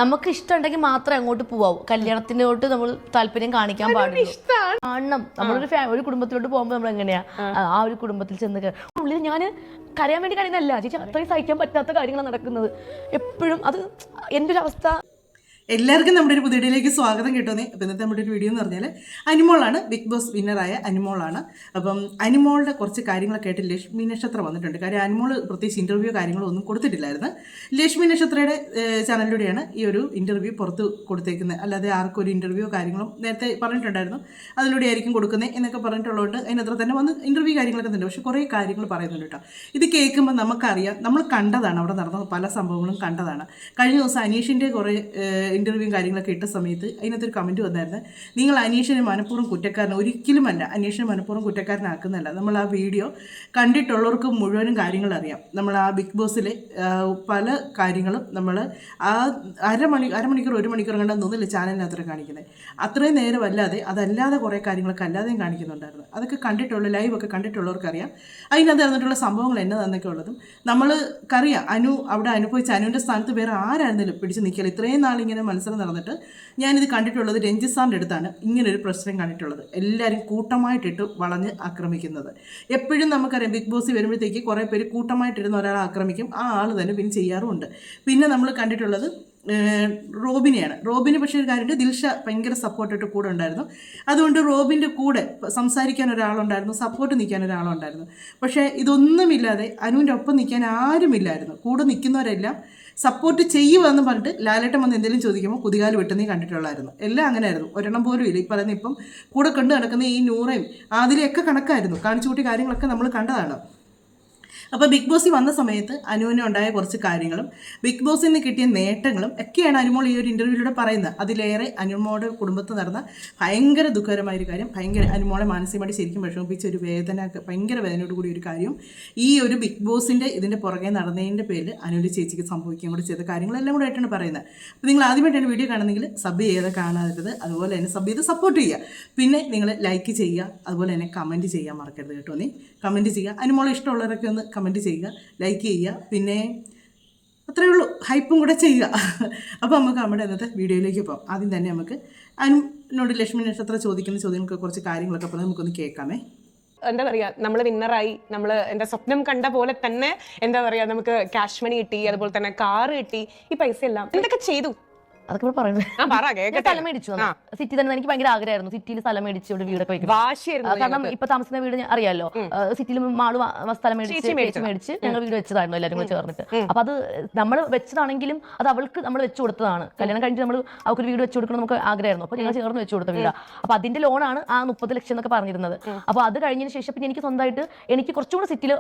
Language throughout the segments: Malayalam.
നമുക്ക് ഇഷ്ടമുണ്ടെങ്കിൽ മാത്രമേ അങ്ങോട്ട് പോവാവൂ. കല്യാണത്തിനോട്ട് നമ്മൾ താല്പര്യം കാണിക്കാൻ പാടില്ല. കാണണം. നമ്മളൊരു ഒരു കുടുംബത്തിലോട്ട് പോകുമ്പോൾ നമ്മൾ എങ്ങനെയാ ആ ഒരു കുടുംബത്തിൽ ചെന്ന് ഉള്ളിൽ ഞാൻ കരയാൻ വേണ്ടി കഴിയുന്നല്ല ചേച്ചി, അത്രയും സഹിക്കാൻ പറ്റാത്ത കാര്യങ്ങളാണ് നടക്കുന്നത് എപ്പോഴും. അത് എൻ്റെ ഒരു അവസ്ഥ. എല്ലാവർക്കും നമ്മുടെ ഒരു പുതിയ വീഡിയോയിലേക്ക് സ്വാഗതം കേട്ടോന്നേ. അപ്പോൾ ഇന്നത്തെ നമ്മുടെ ഒരു വീഡിയോ എന്ന് പറഞ്ഞാൽ അനിമോളാണ്, ബിഗ് ബോസ് വിന്നറായ അനിമോളാണ്. അപ്പം അനിമോളുടെ കുറച്ച് കാര്യങ്ങളൊക്കെ ആയിട്ട് ലക്ഷ്മി നക്ഷത്ര വന്നിട്ടുണ്ട്. കാര്യം അനിമോൾ പ്രത്യേകിച്ച് ഇൻ്റർവ്യൂ കാര്യങ്ങളോ ഒന്നും കൊടുത്തിട്ടില്ലായിരുന്നു. ലക്ഷ്മി നക്ഷത്രയുടെ ചാനലിലൂടെയാണ് ഈ ഒരു ഇൻ്റർവ്യൂ പുറത്ത് കൊടുത്തേക്കുന്നത്. അല്ലാതെ ആർക്കും ഒരു ഇൻ്റർവ്യൂ കാര്യങ്ങളും നേരത്തെ പറഞ്ഞിട്ടുണ്ടായിരുന്നു, അതിലൂടെ ആയിരിക്കും കൊടുക്കുന്നത് എന്നൊക്കെ പറഞ്ഞിട്ടുള്ളതുകൊണ്ട് അതിനത്ര തന്നെ വന്ന് ഇൻ്റർവ്യൂ കാര്യങ്ങളൊക്കെ ഉണ്ട്. പക്ഷേ കുറേ കാര്യങ്ങൾ പറയുന്നുണ്ട് കേട്ടോ. ഇത് കേൾക്കുമ്പോൾ നമുക്കറിയാം, നമ്മൾ കണ്ടതാണ്, അവിടെ നടന്ന പല സംഭവങ്ങളും കണ്ടതാണ്. കഴിഞ്ഞ ദിവസം അനീഷിൻ്റെ കുറേ ഇൻ്റർവ്യൂ കാര്യങ്ങളൊക്കെ ഇട്ട സമയത്ത് അതിനകത്തൊരു കമൻറ്റ് വന്നായിരുന്നു, നിങ്ങൾ അനീഷിനെ മനഃപൂർവ്വം കുറ്റക്കാരൻ, ഒരിക്കലുമല്ല അനീഷിനെ മനഃപൂർവ്വം കുറ്റക്കാരനാക്കുന്നതല്ല. നമ്മൾ ആ വീഡിയോ കണ്ടിട്ടുള്ളവർക്ക് മുഴുവനും കാര്യങ്ങൾ അറിയാം. നമ്മൾ ആ ബിഗ് ബോസിലെ പല കാര്യങ്ങളും നമ്മൾ ആ അരമണിക്കൂർ 1 മണിക്കൂർ കണ്ടെന്ന് തോന്നില്ല ചാനലിനകത്ത് കാണിക്കുന്നത്. അത്രയും നേരമല്ലാതെ അതല്ലാതെ കുറേ കാര്യങ്ങളൊക്കെ അല്ലാതെയും കാണിക്കുന്നുണ്ടായിരുന്നു. അതൊക്കെ കണ്ടിട്ടുള്ള ലൈവൊക്കെ കണ്ടിട്ടുള്ളവർക്കറിയാം അതിനകത്ത് നടന്നിട്ടുള്ള സംഭവങ്ങൾ എന്നതൊക്കെ ഉള്ളതും നമ്മൾക്കറിയാം. അനു അവിടെ അനുഭവിച്ച അനുവിൻ്റെ സ്ഥാനത്ത് വേറെ ആരായിരുന്നാലും പിടിച്ച് നിൽക്കില്ല. ഇത്രയും നാളിങ്ങനെ മത്സരം നടന്നിട്ട് ഞാനിത് കണ്ടിട്ടുള്ളത് രഞ്ജിത്ത് സാറിൻ്റെ അടുത്താണ് ഇങ്ങനൊരു പ്രശ്നം കണ്ടിട്ടുള്ളത്. എല്ലാവരും കൂട്ടമായിട്ടിട്ട് വളഞ്ഞ് ആക്രമിക്കുന്നത്. എപ്പോഴും നമുക്കറിയാം ബിഗ് ബോസ് വരുമ്പോഴത്തേക്ക് കുറേ പേര് കൂട്ടമായിട്ടിരുന്ന ഒരാളെ ആക്രമിക്കും, ആ ആൾ തന്നെ പിന്നെ ചെയ്യാറുമുണ്ട്. പിന്നെ നമ്മൾ കണ്ടിട്ടുള്ളത് റോബിനെയാണ്. റോബിന് പക്ഷേ ഒരു കാര്യമുണ്ട്, ദിൽഷ ഭയങ്കര സപ്പോർട്ടായിട്ട് കൂടെ ഉണ്ടായിരുന്നു. അതുകൊണ്ട് റോബിൻ്റെ കൂടെ സംസാരിക്കാൻ ഒരാളുണ്ടായിരുന്നു, സപ്പോർട്ട് നിൽക്കാൻ ഒരാളുണ്ടായിരുന്നു. പക്ഷേ ഇതൊന്നുമില്ലാതെ അനുവിൻ്റെ ഒപ്പം നിൽക്കാൻ ആരുമില്ലായിരുന്നു. കൂടെ നിൽക്കുന്നവരെല്ലാം സപ്പോർട്ട് ചെയ്യുമെന്ന് പറഞ്ഞിട്ട് ലാലേട്ടൻ വന്ന് എന്തെങ്കിലും ചോദിക്കുമ്പോൾ കുതികാല് വെട്ടുന്നേ കണ്ടിട്ടുള്ളായിരുന്നു. എല്ലാം അങ്ങനെയായിരുന്നു, ഒരെണ്ണം പോലും ഇല്ല. ഈ പറയുന്ന ഇപ്പം കൂടെ കണ്ടു നടക്കുന്ന ഈ നൂറയും ആദിലെയൊക്കെ കണക്കായിരുന്നു. കാണിച്ചു കൂട്ടിയ കാര്യങ്ങളൊക്കെ നമ്മൾ കണ്ടതാണ്. അപ്പോൾ ബിഗ് ബോസിൽ വന്ന സമയത്ത് അനുവിന് ഉണ്ടായ കുറച്ച് കാര്യങ്ങളും ബിഗ് ബോസിൽ നിന്ന് കിട്ടിയ നേട്ടങ്ങളും ഒക്കെയാണ് അനുമോൾ ഈ ഒരു ഇൻ്റർവ്യൂവിലൂടെ പറയുന്നത്. അതിലേറെ അനുമോളുടെ കുടുംബത്തിൽ നടന്ന ഭയങ്കര ദുഃഖകരമായൊരു കാര്യം, ഭയങ്കര അനുമോളെ മാനസികമായിട്ട് ശരിക്കും വിഷമിപ്പിച്ച ഒരു ഭയങ്കര വേദനയോട് കൂടി ഒരു കാര്യം, ഈ ഒരു ബിഗ് ബോസിൻ്റെ ഇതിൻ്റെ പുറകെ നടന്നതിൻ്റെ പേരിൽ അനുവിൻ്റെ ചേച്ചിക്ക് സംഭവിക്കുകയും കൂടി ചെയ്ത കാര്യങ്ങളെല്ലാം കൂടെ ആയിട്ടാണ് പറയുന്നത്. അപ്പോൾ നിങ്ങൾ ആദ്യമായിട്ടാണ് വീഡിയോ കാണുന്നെങ്കിൽ സബ് ചെയ്ത് കാണാത്തത്, അതുപോലെ തന്നെ സബ് ചെയ്ത് സപ്പോർട്ട് ചെയ്യുക. പിന്നെ നിങ്ങൾ ലൈക്ക് ചെയ്യുക, അതുപോലെ തന്നെ കമൻറ്റ് ചെയ്യാൻ മറക്കരുത് കേട്ടോ. നീ കമൻറ്റ് ചെയ്യുക, അനുമോളെ ഇഷ്ടമുള്ളവരൊക്കെ ഒന്ന് കമൻറ്റ് ചെയ്യുക, ലൈക്ക് ചെയ്യുക. പിന്നെ അത്രയേ ഉള്ളൂ, ഹൈപ്പും കൂടെ ചെയ്യുക. അപ്പോൾ നമുക്ക് നമ്മുടെ ഇന്നത്തെ വീഡിയോയിലേക്ക് പോകാം. ആദ്യം തന്നെ നമുക്ക് അനുവിനോട് ലക്ഷ്മി നക്ഷത്ര ചോദിക്കുന്ന ചോദ്യങ്ങൾക്ക് കുറച്ച് കാര്യങ്ങളൊക്കെ പറഞ്ഞാൽ നമുക്കൊന്ന് കേൾക്കാമേ. എന്താ പറയാ, നമ്മൾ വിന്നറായി, നമ്മൾ എന്താ സ്വപ്നം കണ്ട പോലെ തന്നെ എന്താ പറയാ, നമുക്ക് ക്യാഷ് മണി കിട്ടി, അതുപോലെ തന്നെ കാറ് കിട്ടി. ഈ പൈസ എല്ലാം എന്തൊക്കെ ചെയ്തു അതൊക്കെ പറയുന്നത്. സ്ഥലം മേടിച്ചു സിറ്റി തന്നെ. എനിക്ക് ഭയങ്കര ആഗ്രഹമായിരുന്നു സിറ്റിയിൽ സ്ഥലം മേടിച്ച് ഇവിടെ വീടൊക്കെ വെക്കുന്നത്. കാരണം ഇപ്പൊ താമസിക്കുന്ന വീട് അറിയാലോ, സിറ്റിയിൽ മാള് സ്ഥലം മേടിച്ച് ഞങ്ങൾ വീട് വെച്ചതായിരുന്നു എല്ലാവരും കൂടെ ചേർന്നിട്ട്. അപ്പൊ അത് നമ്മൾ വെച്ചതാണെങ്കിലും അത് അവൾക്ക് നമ്മൾ വെച്ചു കൊടുത്തതാണ്. കല്യാണം കഴിഞ്ഞിട്ട് നമ്മൾ അവർക്ക് വീട് വെച്ചു കൊടുക്കണം നമുക്ക് ആഗ്രഹമായിരുന്നു. അപ്പൊ ഞങ്ങൾ ചേർന്ന് വെച്ചു കൊടുത്ത വീടാ. അപ്പൊ അതിന്റെ ലോണാണ് ആ 30 ലക്ഷം എന്നൊക്കെ പറഞ്ഞിരുന്നത്. അപ്പൊ അത് കഴിഞ്ഞതിന് ശേഷം പിന്നെ എനിക്ക് സ്വന്തമായിട്ട് എനിക്ക് കുറച്ചും കൂടെ സിറ്റിയിൽ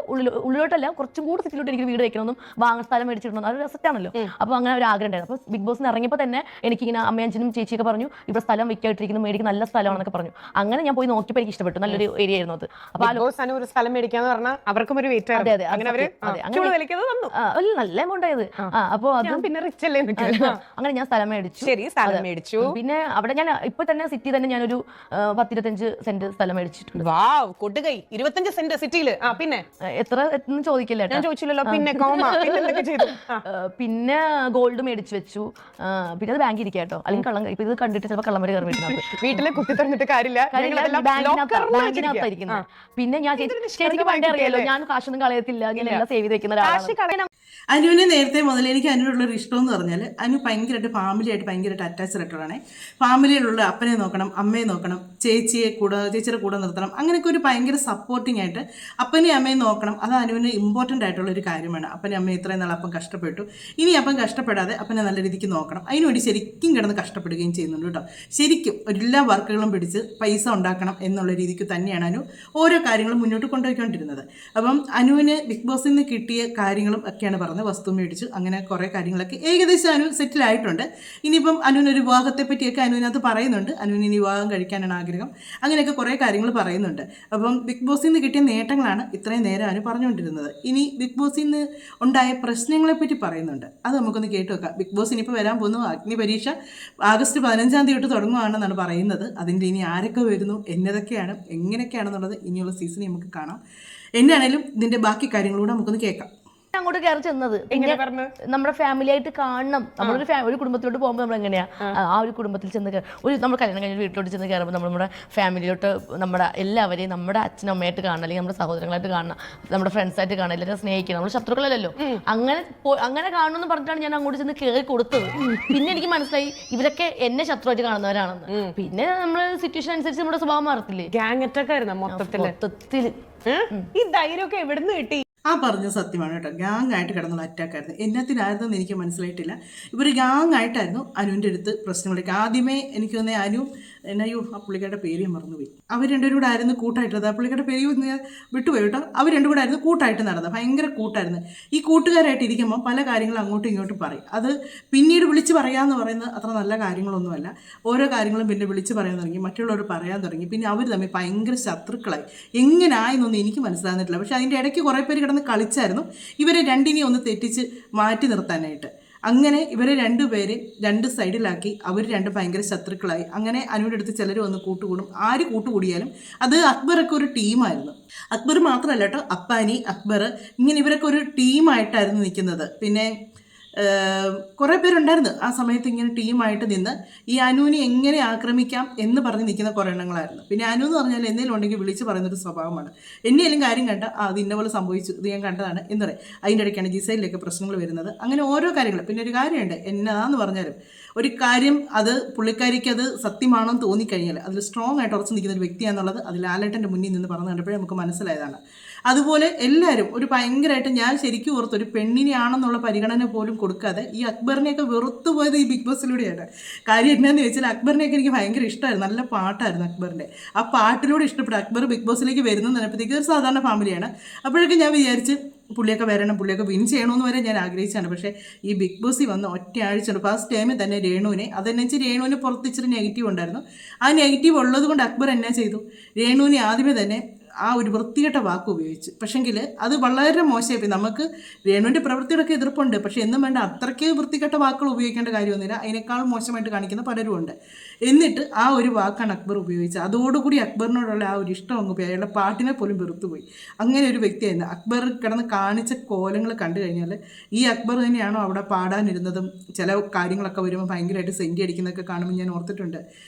ഉള്ളിലോട്ടല്ല, കുറച്ചും കൂടെ സിറ്റിയിലോട്ട് എനിക്ക് വീട് വെക്കണമെന്നും സ്ഥലം മേടിച്ചിടണം, അത് രസറ്റാണല്ലോ. അപ്പൊ അങ്ങനെ ഒരു ആഗ്രഹം ഉണ്ടായിരുന്നു. അപ്പൊ ബിഗ് ബോസിന് ഇറങ്ങിയപ്പോൾ തന്നെ എനിക്കിങ്ങനെ അമ്മയഞ്ചനും ചേച്ചിയൊക്കെ പറഞ്ഞു ഇവിടെ സ്ഥലം വിൽക്കായിട്ടിരിക്കുന്നു, മേടിക്കുന്ന നല്ല സ്ഥലമാണെന്നൊക്കെ പറഞ്ഞു. അങ്ങനെ ഞാൻ പോയി നോക്കിയപ്പോൾ എനിക്ക് ഇഷ്ടപ്പെട്ടു, നല്ലൊരു ഏരിയ ആയിരുന്നു അത്. അപ്പൊ ഒരു സ്ഥലം മേടിക്കാന്ന് പറഞ്ഞാൽ അവർക്കും ഒരു വെയിറ്റ്. അതെ നല്ല എമൗണ്ട് ആയത്. അപ്പൊ അത് പിന്നെ റിച്ച് അല്ലേ. അങ്ങനെ ഞാൻ സ്ഥലം മേടിച്ചു. പിന്നെ അവിടെ ഞാൻ ഇപ്പൊ തന്നെ സിറ്റി തന്നെ ഞാനൊരു 10-25 സെന്റ് സ്ഥലം മേടിച്ചിട്ടുണ്ട്. 25 സെന്റ് സിറ്റിയില്. പിന്നെ എത്ര ചോദിക്കില്ല, ഞാൻ ചോദിച്ചില്ലല്ലോ. പിന്നെ ഗോൾഡ് മേടിച്ചു വെച്ചു. പിന്നെ അത് ബാങ്കിൽ ഇരിക്കുക കേട്ടോ, അല്ലെങ്കിൽ കള്ളം ഇപ്പൊ ഇത് കണ്ടിട്ട് ചിലപ്പോൾ കള്ളന്മാര് കയറി വീട്ടിലെ കുത്തി തന്നിട്ട് കാര്യമില്ല. ബാങ്കിനകത്തായിരിക്കുന്നത്. പിന്നെ ഞാൻ ചേച്ചിക്ക് പണ്ടേ അറിയാലോ, ഞാൻ കാശൊന്നും കളയത്തില്ല, ഞാൻ എല്ലാം സേവ് ചെയ്ത് വെക്കുന്ന ഒരാളാണ്. അനുവിനെ നേരത്തെ മുതൽ എനിക്ക് അനുവിനുള്ളൊരു ഇഷ്ടം എന്ന് പറഞ്ഞാൽ അനു ഭയങ്കരമായിട്ട് ഫാമിലിയായിട്ട് ഭയങ്കരമായിട്ട് അറ്റാച്ച്ഡ് ആയിട്ടുള്ളതാണ്. ഫാമിലിയിലുള്ള അപ്പനെ നോക്കണം, അമ്മയെ നോക്കണം, ചേച്ചിയുടെ കൂടെ നിർത്തണം, അങ്ങനെയൊക്കെ ഒരു ഭയങ്കര സപ്പോർട്ടിങ് ആയിട്ട് അപ്പനെയും അമ്മയും നോക്കണം. അത് അനുവിന് ഇമ്പോർട്ടൻ്റ് ആയിട്ടുള്ള ഒരു കാര്യമാണ്. അപ്പനെയും അമ്മയും ഇത്രയും നാൾ അപ്പം കഷ്ടപ്പെട്ടു, ഇനി അപ്പം കഷ്ടപ്പെടാതെ അപ്പനെ നല്ല രീതിക്ക് നോക്കണം. അതിനുവേണ്ടി ശരിക്കും കിടന്ന് കഷ്ടപ്പെടുകയും ചെയ്യുന്നുണ്ട് കേട്ടോ. ശരിക്കും എല്ലാ വർക്കുകളും പിടിച്ച് പൈസ ഉണ്ടാക്കണം എന്നുള്ള രീതിക്ക് തന്നെയാണ് അനു ഓരോ കാര്യങ്ങളും മുന്നോട്ട് കൊണ്ടുപോയിക്കൊണ്ടിരുന്നത്. അപ്പം അനുവിന് ബിഗ് ബോസിൽ നിന്ന് കിട്ടിയ കാര്യങ്ങളും ഒക്കെയാണ് പറഞ്ഞത്. വസ്തു മേടിച്ചു, അങ്ങനെ കുറേ കാര്യങ്ങളൊക്കെ ഏകദേശം അനു സെറ്റിലായിട്ടുണ്ട്. ഇനിയിപ്പം അനുവിനൊരു വിവാഹത്തെ പറ്റിയൊക്കെ അനുവിനകത്ത് പറയുന്നുണ്ട്. അനുവിന് ഇനി വിവാഹം കഴിക്കാനാണ് ആഗ്രഹം, അങ്ങനെയൊക്കെ കുറേ കാര്യങ്ങൾ പറയുന്നുണ്ട്. അപ്പം ബിഗ് ബോസിൽ നിന്ന് കിട്ടിയ നേട്ടങ്ങളാണ് ഇത്രയും നേരം അനു പറഞ്ഞുകൊണ്ടിരുന്നത്. ഇനി ബിഗ് ബോസിൽ നിന്ന് ഉണ്ടായ പ്രശ്നങ്ങളെപ്പറ്റി പറയുന്നുണ്ട്, അത് നമുക്കൊന്ന് കേട്ട് വെക്കാം. ബിഗ് ബോസ് ഇനിയിപ്പോൾ വരാൻ പോകുന്നു, അഗ്നി പരീക്ഷ ആഗസ്റ്റ് 15 തൊട്ട് തുടങ്ങുകയാണെന്നാണ് പറയുന്നത്. അതിൻ്റെ ഇനി ആരൊക്കെ വരുന്നു, എന്നതൊക്കെയാണ്, എങ്ങനെയൊക്കെയാണെന്നുള്ളത് ഇനിയുള്ള സീസണിൽ നമുക്ക് കാണാം. എന്നാണേലും ഇതിൻ്റെ ബാക്കി കാര്യങ്ങളൂടെ നമുക്കൊന്ന് കേൾക്കാം. അങ്ങോട്ട് കയറി ചെന്നത് പിന്നെ നമ്മുടെ ഫാമിലി ആയിട്ട് കാണണം. നമ്മളൊരു ഒരു കുടുംബത്തിലോട്ട് പോകുമ്പോൾ നമ്മൾ എങ്ങനെയാ ആ ഒരു കുടുംബത്തിൽ ചെന്ന് നമ്മൾ കല്യാണം കഴിഞ്ഞ വീട്ടിലോട്ട് ചെന്ന് കയറുമ്പോൾ നമ്മുടെ ഫാമിലിയോട്ട് നമ്മുടെ എല്ലാവരെയും നമ്മുടെ അച്ഛനും അമ്മയായിട്ട് കാണണം, അല്ലെങ്കിൽ നമ്മുടെ സഹോദരങ്ങളായിട്ട് കാണണം, നമ്മുടെ ഫ്രണ്ട്സായിട്ട് കാണണം, എല്ലാവരും സ്നേഹിക്കണം. നമ്മൾ ശത്രുക്കളല്ലല്ലോ. അങ്ങനെ കാണണമെന്ന് പറഞ്ഞിട്ടാണ് ഞാൻ അങ്ങോട്ട് ചെന്ന് കയറി കൊടുത്തത്. പിന്നെ എനിക്ക് മനസ്സിലായി ഇവരൊക്കെ എന്നെ ശത്രുവായിട്ട് കാണുന്നവരാണെന്ന്. പിന്നെ നമ്മൾ സിറ്റുവേഷൻ അനുസരിച്ച് നമ്മുടെ സ്വഭാവം മാറത്തില്ലേ. ഗ്യാങ് അറ്റാക്ക് ആയിരുന്നു മൊത്തത്തില്. ഈ ധൈര്യമൊക്കെ എവിടുന്ന് കിട്ടി? ആ പറഞ്ഞ സത്യമാണ് കേട്ടോ. ഗ്യാങ് ആയിട്ട് കിടന്നുള്ള അറ്റാക്കായിരുന്നു. എന്നത്തിനായിരുന്നെന്ന് എനിക്ക് മനസ്സിലായിട്ടില്ല. ഇവർ ഗ്യാങ് ആയിട്ടായിരുന്നു അനുവിൻ്റെ അടുത്ത് പ്രശ്നങ്ങളൊക്കെ. ആദ്യമേ എനിക്ക് തോന്നിയ അനു എന്നയ്യോ ആ പുള്ളിക്കാരുടെ പേര് ഞാൻ മറന്നുപോയി. അവർ രണ്ടുപേരും കൂടെ ആയിരുന്നു കൂട്ടായിട്ടത്. ആ പുള്ളിക്കാരുടെ പേര് ഞാൻ വിട്ടുപോയി കേട്ടോ. അവർ രണ്ടും കൂടെ ആയിരുന്നു കൂട്ടായിട്ട് നടന്നത്. ഭയങ്കര കൂട്ടായിരുന്നു. ഈ കൂട്ടുകാരായിട്ട് ഇരിക്കുമ്പോൾ പല കാര്യങ്ങളും അങ്ങോട്ടും ഇങ്ങോട്ടും പറയും. അത് പിന്നീട് വിളിച്ച് പറയാമെന്ന് പറയുന്നത് അത്ര നല്ല കാര്യങ്ങളൊന്നുമല്ല. ഓരോ കാര്യങ്ങളും പിന്നെ വിളിച്ച് പറയാൻ തുടങ്ങി, മറ്റുള്ളവർ പറയാൻ തുടങ്ങി. പിന്നെ അവർ തമ്മിൽ ഭയങ്കര ശത്രുക്കളായി. എങ്ങനെയായെന്നൊന്നും എനിക്ക് മനസ്സിലാകുന്നില്ല. പക്ഷെ അതിൻ്റെ ഇടയ്ക്ക് കുറേ പേര് കിടന്ന് കളിച്ചായിരുന്നു ഇവരെ രണ്ടിനെയും ഒന്ന് തെറ്റിച്ച് മാറ്റി നിർത്താനായിട്ട്. അങ്ങനെ ഇവരെ രണ്ടുപേരെ രണ്ട് സൈഡിലാക്കി അവർ രണ്ടും ഭയങ്കര ശത്രുക്കളായി. അങ്ങനെ അനുവിൻ്റെ അടുത്ത് ചിലർ വന്ന് കൂട്ടുകൂടും. ആര് കൂട്ടുകൂടിയാലും അത് അക്ബറൊക്കെ ഒരു ടീമായിരുന്നു. അക്ബർ മാത്രമല്ല കേട്ടോ, അപ്പാനി, അക്ബർ, ഇങ്ങനെ ഇവരൊക്കെ ഒരു ടീമായിട്ടായിരുന്നു നിൽക്കുന്നത്. പിന്നെ കുറേ പേരുണ്ടായിരുന്നു ആ സമയത്ത് ഇങ്ങനെ ടീമായിട്ട് നിന്ന് ഈ അനുവിനെ എങ്ങനെ ആക്രമിക്കാം എന്ന് പറഞ്ഞ് നിൽക്കുന്ന കുറേ എണ്ണങ്ങളായിരുന്നു. പിന്നെ അനു എന്ന് പറഞ്ഞാൽ എന്തെങ്കിലും ഉണ്ടെങ്കിൽ വിളിച്ച് പറയുന്നൊരു സ്വഭാവമാണ്. എന്തെങ്കിലും കാര്യം കണ്ട അത് ഇന്നപോലെ സംഭവിച്ചു, ഇത് ഞാൻ കണ്ടതാണ് എന്ന് പറയും. അതിൻ്റെ ഇടയ്ക്കാണ് ജിസൈലിലേക്ക് പ്രശ്നങ്ങൾ വരുന്നത്. അങ്ങനെ ഓരോ കാര്യങ്ങൾ. പിന്നെ ഒരു കാര്യമുണ്ട്, എന്നതാന്ന് പറഞ്ഞാലും ഒരു കാര്യം അത് പുള്ളിക്കാരിക്ക് അത് സത്യമാണെന്ന് തോന്നിക്കഴിഞ്ഞാൽ അതിൽ സ്ട്രോങ് ആയിട്ട് ഉറച്ചു നിൽക്കുന്ന ഒരു വ്യക്തിയാണെന്നുള്ളത് അതിൽ ലാലേട്ടൻ്റെ മുന്നിൽ നിന്ന് പറഞ്ഞു കണ്ടപ്പോഴേ നമുക്ക് മനസ്സിലായതാണ്. അതുപോലെ എല്ലാവരും ഒരു ഭയങ്കരമായിട്ട് ഞാൻ ശരിക്കും ഓർത്ത് ഒരു പെണ്ണിനെയാണെന്നുള്ള പരിഗണന പോലും കൊടുക്കാതെ ഈ അക്ബറിനെയൊക്കെ വെറുത്തു പോയത് ഈ ബിഗ് ബോസിലൂടെയാണ്. കാര്യം എന്നാന്ന് ചോദിച്ചാൽ അക്ബറിനെയൊക്കെ എനിക്ക് ഭയങ്കര ഇഷ്ടമായിരുന്നു. നല്ല പാട്ടായിരുന്നു അക്ബറിൻ്റെ. ആ പാട്ടിലൂടെ ഇഷ്ടപ്പെട്ടു. അക്ബർ ബിഗ് ബോസിലേക്ക് വരുന്നു എന്നപ്പോഴത്തേക്ക് ഒരു സാധാരണ ഫാമിലിയാണ്. അപ്പോഴേക്കും ഞാൻ വിചാരിച്ച് പുള്ളിയൊക്കെ വരണം, പുള്ളിയൊക്കെ വിൻ ചെയ്യണമെന്ന് വരെ ഞാൻ ആഗ്രഹിച്ചാണ്. പക്ഷേ ഈ ബിഗ് ബോസിൽ വന്ന് ഒറ്റയാഴ്ച ഫസ്റ്റ് ടൈമിൽ തന്നെ രേണുവിനെ, അതെന്നുവെച്ചാൽ രേണുവിന് പുറത്തിച്ചിരി നെഗറ്റീവ് ഉണ്ടായിരുന്നു. ആ നെഗറ്റീവ് ഉള്ളത് കൊണ്ട് അക്ബർ എന്നാ ചെയ്തു, രേണുവിനെ ആദ്യമേ തന്നെ ആ ഒരു വൃത്തികെട്ട വാക്ക് ഉപയോഗിച്ച്. പക്ഷെങ്കിൽ അത് വളരെ മോശമായി. നമുക്ക് രേണുവിൻ്റെ പ്രവൃത്തികളൊക്കെ എതിർപ്പുണ്ട്, പക്ഷെ എന്നും വേണ്ട അത്രയ്ക്ക് വൃത്തികെട്ട വാക്കുകൾ ഉപയോഗിക്കേണ്ട കാര്യമൊന്നുമില്ല. അതിനേക്കാൾ മോശമായിട്ട് കാണിക്കുന്ന പലരും ഉണ്ട്. എന്നിട്ട് ആ ഒരു വാക്കാണ് അക്ബർ ഉപയോഗിച്ചത്. അതോടുകൂടി അക്ബറിനോടുള്ള ആ ഒരു ഇഷ്ടം അങ്ങ് പോയി. അയാളുടെ പാട്ടിനെ പോലും വെറുത്തുപോയി. അങ്ങനെ ഒരു വ്യക്തിയായിരുന്നു അക്ബർ. കിടന്ന് കാണിച്ച കോലങ്ങൾ കണ്ടു കഴിഞ്ഞാൽ ഈ അക്ബർ തന്നെയാണോ അവിടെ പാടാനിരുന്നതും ചില കാര്യങ്ങളൊക്കെ വരുമ്പോൾ ഭയങ്കരമായിട്ട് സെൻറ്റി അടിക്കുന്നതൊക്കെ കാണുമ്പോൾ ഞാൻ ഓർത്തിട്ടുണ്ട്.